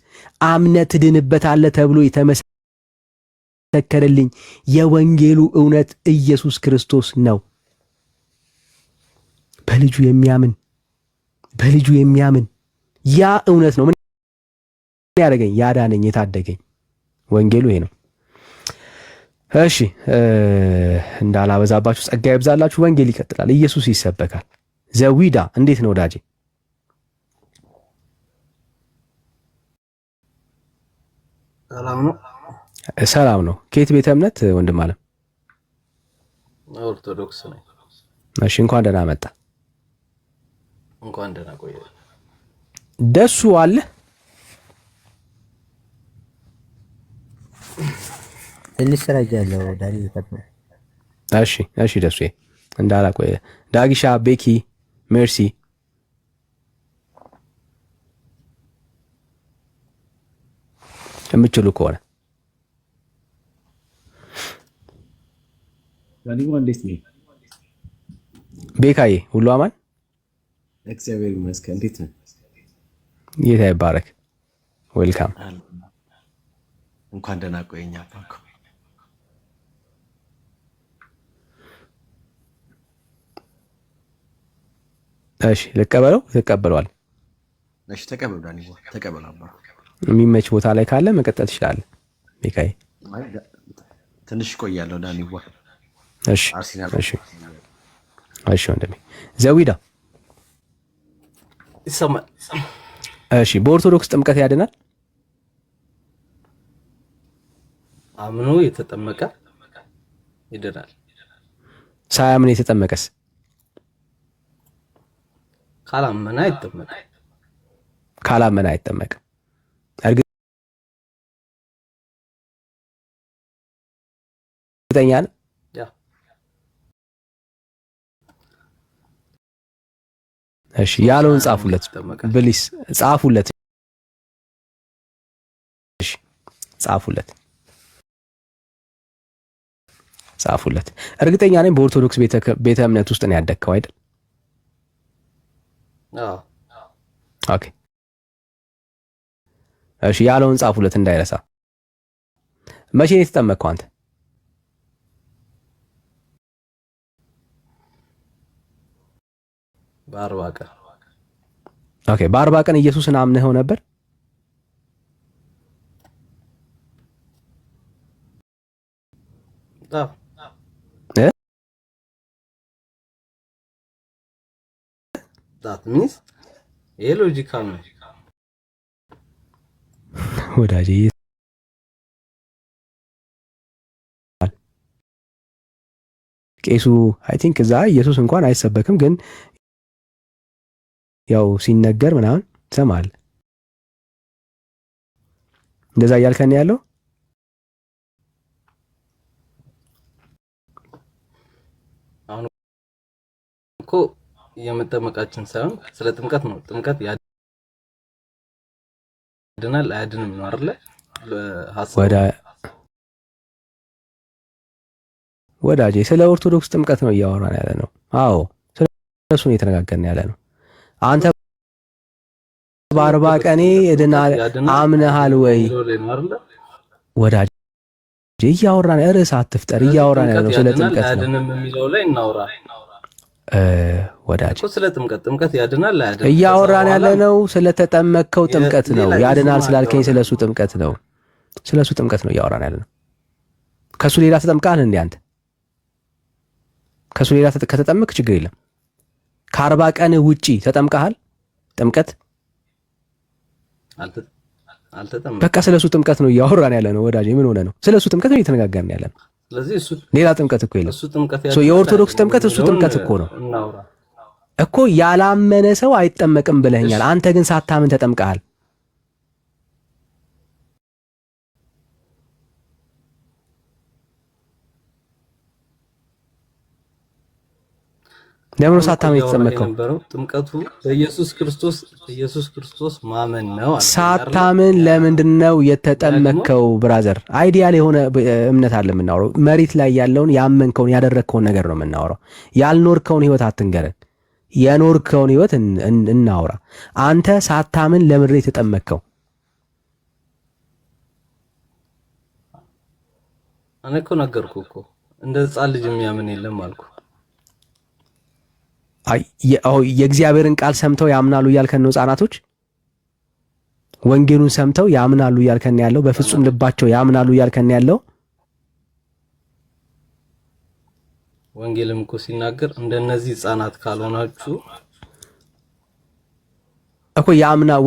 አምነት ትድንበታለህ ተብሎ የተመሰከረልኝ የወንጌሉ እውነት ኢየሱስ ክርስቶስ ነው። በልጁ የሚያምን ያ እውነት ነው ምን ያደረገኝ? ያዳነኝ፣ የታደገኝ። ወንጌሉ ይሄ ነው። እሺ እንዳላበዛባችሁ ጸጋ ይብዛላችሁ። ወንጌል ይቀጥላል። ኢየሱስ ይሰበካል። ዘዊዳ እንዴት ነው ወዳጄ? ሰላም ነው። ከየት ቤተ እምነት ወንድም አለም? ኦርቶዶክስ ነኝ። እሺ እንኳን ደህና መጣ። እንኳን ደህና ቆየ። ደሱ አለ? ትንሽ ስራ ያለው ዳኒ ይቀጥል። እሺ ደሱ እንዳላቆየ ዳጊሻ፣ ቤኪ፣ ሜርሲ የምትችሉ ከሆነ ዳኒማ እንዴት ነው? ቤካዬ ሁሉ አማን? እግዚአብሔር ይመስገን። እንዴት ነው? ጌታ ይባረክ። ዌልካም። እንኳን ደህና ቆየኛ ባንኩ። እሺ ልቀበለው? ትቀበለዋል? እሺ ተቀበሉ ዳኒ፣ ተቀበሉ አባ። የሚመች ቦታ ላይ ካለ መቀጠል ትችላለህ ቤካዬ። ትንሽ ቆያለሁ ዳኒ። እሺ ወንድሜ ዘዊዳ ይሰማል? እሺ በኦርቶዶክስ ጥምቀት ያድናል? አምኖ የተጠመቀ ይድናል። ሳያምን የተጠመቀስ? ካላመነ አይጠመቅም። ካላመነ አይጠመቅም። እርግጠኛ ነህ? እሺ ያለውን ጻፉለት ፕሊስ፣ ጻፉለት። እሺ ጻፉለት። እርግጠኛ ነኝ በኦርቶዶክስ ቤተ እምነት ውስጥ ነው ያደግከው አይደል? አዎ። ኦኬ እሺ ያለውን ጻፉለት እንዳይረሳ። መቼ ነው የተጠመቅከው አንተ? በ40 ቀን። ኦኬ በ40 ቀን ኢየሱስን አምነኸው ነበር? that means ይሄ ሎጂካል ነው ወዳጄ። ቄሱ አይ ቲንክ እዛ ኢየሱስ እንኳን አይሰበክም፣ ግን ያው ሲነገር ምናምን ትሰማለህ። እንደዛ እያልከን ያለው አሁን እኮ የመጠመቃችን ሳይሆን ስለ ጥምቀት ነው። ጥምቀት ያድናል አያድንም ነው አይደለ? ወዳጄ ስለ ኦርቶዶክስ ጥምቀት ነው እያወራን ያለ ነው። አዎ ስለሱ ነው እየተነጋገርን ያለ ነው። አንተ በ40 ቀኔ እድናል አምነሃል ወይ ወዳጄ? እያወራን ርዕስ አትፍጠር። እያወራን ያለ ነው ስለ ጥምቀት ነው። አያድንም የሚለው ላይ እናውራ ወዳጄ። እኮ ስለ ጥምቀት ያድናል አያድንም እያወራን ያለ ነው ስለ ተጠመቅከው ጥምቀት ነው። ያድናል ስላልከኝ ስለሱ ጥምቀት ነው። ስለሱ ጥምቀት ነው እያወራን ያለ ነው። ከሱ ሌላ ተጠምቀሃል እንዴ አንተ? ከሱ ሌላ ከተጠመቅ ችግር የለም። ከ40 ቀን ውጪ ተጠምቀሃል ጥምቀት? አልተጠመቅም። በቃ ስለሱ ጥምቀት ነው እያወራን ያለ ነው ወዳጄ። ምን ሆነ ነው? ስለሱ ጥምቀት ነው እየተነጋገርን ያለ ነው። ስለዚህ እሱ ሌላ ጥምቀት እኮ የለም። የኦርቶዶክስ ጥምቀት እሱ ጥምቀት እኮ ነው እኮ። ያላመነ ሰው አይጠመቅም ብለኸኛል። አንተ ግን ሳታምን ተጠምቀሃል። ለምን ሳታምን የተጠመቀው? ጥምቀቱ በኢየሱስ ክርስቶስ ማመን ነው። ሳታምን ለምንድነው የተጠመቀው? ብራዘር አይዲያል የሆነ እምነት አለ የምናወራው። መሬት ላይ ያለውን ያመንከውን ያደረግከውን ነገር ነው የምናወራው። ያልኖርከውን ህይወት አትንገረን። የኖርከውን ህይወት እናውራ። አንተ ሳታምን ለምንድነው የተጠመቀው? እኔ እኮ ነገርኩህ እኮ እንደ ሕፃን ልጅ የሚያምን የለም አልኩ። የእግዚአብሔርን ቃል ሰምተው ያምናሉ እያልከን ነው? ህፃናቶች ወንጌሉን ሰምተው ያምናሉ እያልከን ያለው? በፍጹም ልባቸው ያምናሉ እያልከን ያለው? ወንጌልም እኮ ሲናገር እንደነዚህ ህፃናት ካልሆናችሁ እኮ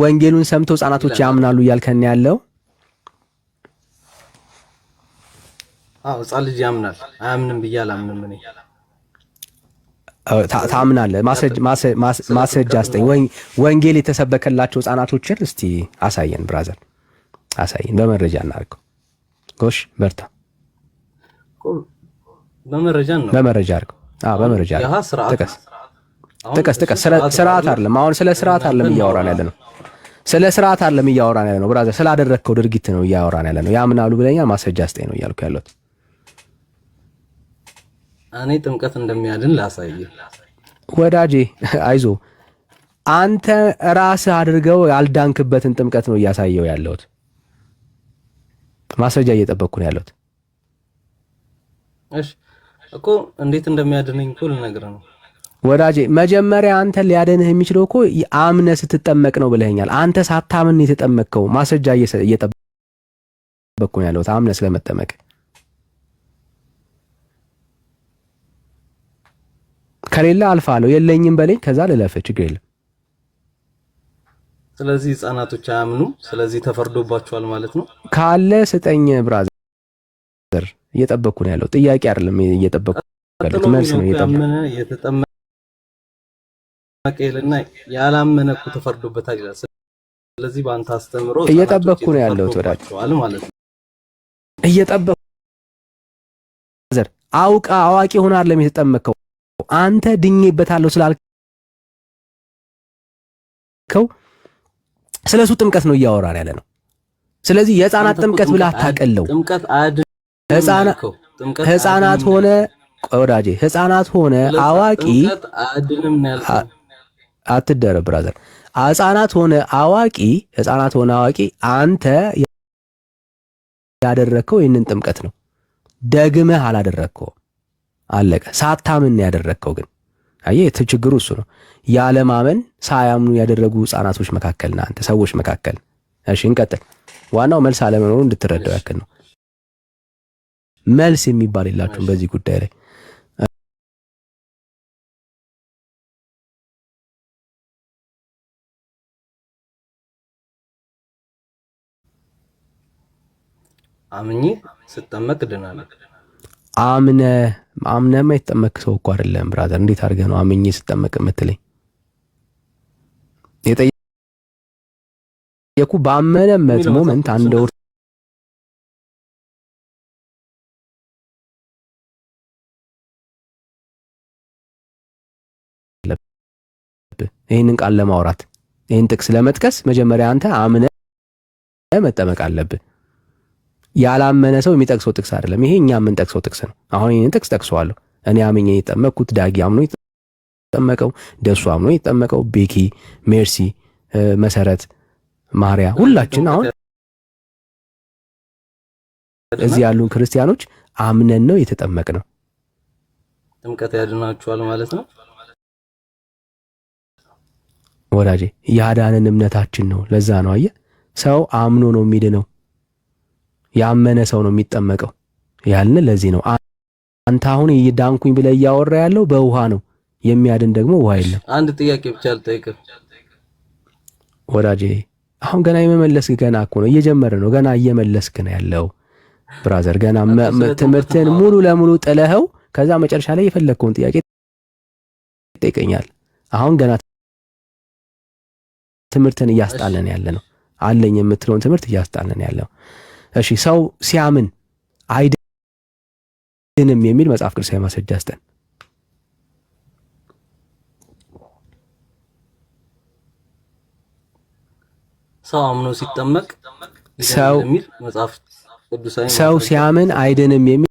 ወንጌሉን ሰምተው ህፃናቶች ያምናሉ እያልከን ያለው? አዎ ህፃን ልጅ ያምናል። አያምንም ብዬ አላምንም እኔ። ታምናለህ? ማስረጃ አስጠኝ። ወንጌል የተሰበከላቸው ህፃናቶችን እስቲ አሳየን ብራዘር፣ አሳየን። በመረጃ እናድርገው። ጎሽ በርታ። በመረጃ ነው፣ በመረጃ አድርገው። በመረጃ ጥቀስ። ስርዓት አይደለም አሁን፣ ስለ ስርዓት አይደለም እያወራን ያለ ነው። ስለ ስርዓት አይደለም እያወራን ያለ ነው ብራዘር፣ ስላደረግከው ድርጊት ነው እያወራን ያለ ነው። ያምናሉ ብለኛል፣ ማስረጃ አስጠኝ ነው እያልኩ ያለሁት። እኔ ጥምቀት እንደሚያድን ላሳየህ ወዳጄ። አይዞ አንተ ራስህ አድርገው ያልዳንክበትን ጥምቀት ነው እያሳየው ያለሁት። ማስረጃ እየጠበቅኩ ነው ያለሁት። እሺ እኮ እንዴት እንደሚያድነኝ እኮ ልነግርህ ነው ወዳጄ። መጀመሪያ አንተ ሊያድንህ የሚችለው እኮ አምነህ ስትጠመቅ ነው ብለኸኛል። አንተ ሳታምን የተጠመቅከው። ማስረጃ እየጠበቅኩ ነው ያለሁት አምነህ ስለመጠመቅ። ከሌላ አልፋለሁ፣ የለኝም በለኝ፣ ከዛ ልለፍ፣ ችግር የለም። ስለዚህ ህፃናቶች አያምኑ፣ ስለዚህ ተፈርዶባቸዋል ማለት ነው። ካለ ስጠኝ ብራዘር፣ እየጠበቅኩ ነው ያለው። ጥያቄ አይደለም እየጠበቅኩ ያለው፣ መልስ ነው እየጠበቅኩ። የተጠመቀ ይልና ያላመነ እኮ ተፈርዶበታል ይላል። ስለዚህ በአንተ አስተምሮ እየጠበቅኩ ነው ያለው ወዳጅ ማለት ነው። እየጠበቅኩ ብራዘር፣ አዋቂ ሆነ አይደለም የተጠመቀው። አንተ ድኜበታለሁ ስላልከው ስለሱ ጥምቀት ነው እያወራን ያለ ነው። ስለዚህ የህፃናት ጥምቀት ብለህ አታቀለው። ህፃናት ሆነ ወዳጄ፣ ህፃናት ሆነ አዋቂ አትደረብ ብራዘር። ህፃናት ሆነ አዋቂ አንተ ያደረከው ይህንን ጥምቀት ነው። ደግመህ አላደረከው። አለቀ። ሳታምን ያደረከው ግን አየህ፣ ችግሩ እሱ ነው። ያለማመን ሳያምኑ ያደረጉ ህፃናቶች መካከልና አንተ ሰዎች መካከል። እሺ እንቀጥል። ዋናው መልስ አለመኖሩ እንድትረዳው ያክል ነው። መልስ የሚባል የላችሁም በዚህ ጉዳይ ላይ። አምኜ ስጠመቅ ድናለሁ። አምነህማ የተጠመቅ ሰው እኮ አይደለም ብራዘር። እንዴት አድርገህ ነው አምኜ ስጠመቅ የምትለኝ? የጠየኩ ባመነበት ሞመንት አንድ ይህንን ቃል ለማውራት ይህን ጥቅስ ለመጥቀስ መጀመሪያ አንተ አምነህ መጠመቅ አለብህ። ያላመነ ሰው የሚጠቅሰው ጥቅስ አይደለም። ይሄ እኛ የምንጠቅሰው ጥቅስ ነው። አሁን ይህን ጥቅስ ጠቅሰዋለሁ። እኔ አምኜ የጠመቅኩት፣ ዳጊ አምኖ የጠመቀው፣ ደሱ አምኖ የጠመቀው፣ ቤኪ፣ ሜርሲ፣ መሰረት፣ ማርያ፣ ሁላችን አሁን እዚህ ያሉን ክርስቲያኖች አምነን ነው የተጠመቅነው። ጥምቀት ያድናችኋል ማለት ነው ወዳጄ። ያዳነን እምነታችን ነው። ለዛ ነው አየህ፣ ሰው አምኖ ነው የሚድነው። ያመነ ሰው ነው የሚጠመቀው ያልን ለዚህ ነው። አንተ አሁን ዳንኩኝ ብለህ እያወራ ያለው በውሃ ነው። የሚያድን ደግሞ ውሃ የለም። አንድ ጥያቄ ብቻ ልጠይቅህ ወዳጄ። አሁን ገና የመመለስክ ገና እኮ ነው እየጀመረ ነው። ገና እየመለስክ ነው ያለው ብራዘር። ገና ትምህርትን ሙሉ ለሙሉ ጥለኸው ከዛ መጨረሻ ላይ የፈለግከውን ጥያቄ ይጠይቀኛል። አሁን ገና ትምህርትን እያስጣለን ያለ ነው። አለኝ የምትለውን ትምህርት እያስጣለን ያለው። እሺ ሰው ሲያምን አይድንም የሚል መጽሐፍ ቅዱሳዊ ማስረጃ አስጠን። ሰው አምኖ ሲጠመቅ ሰው ሲያምን አይድንም የሚል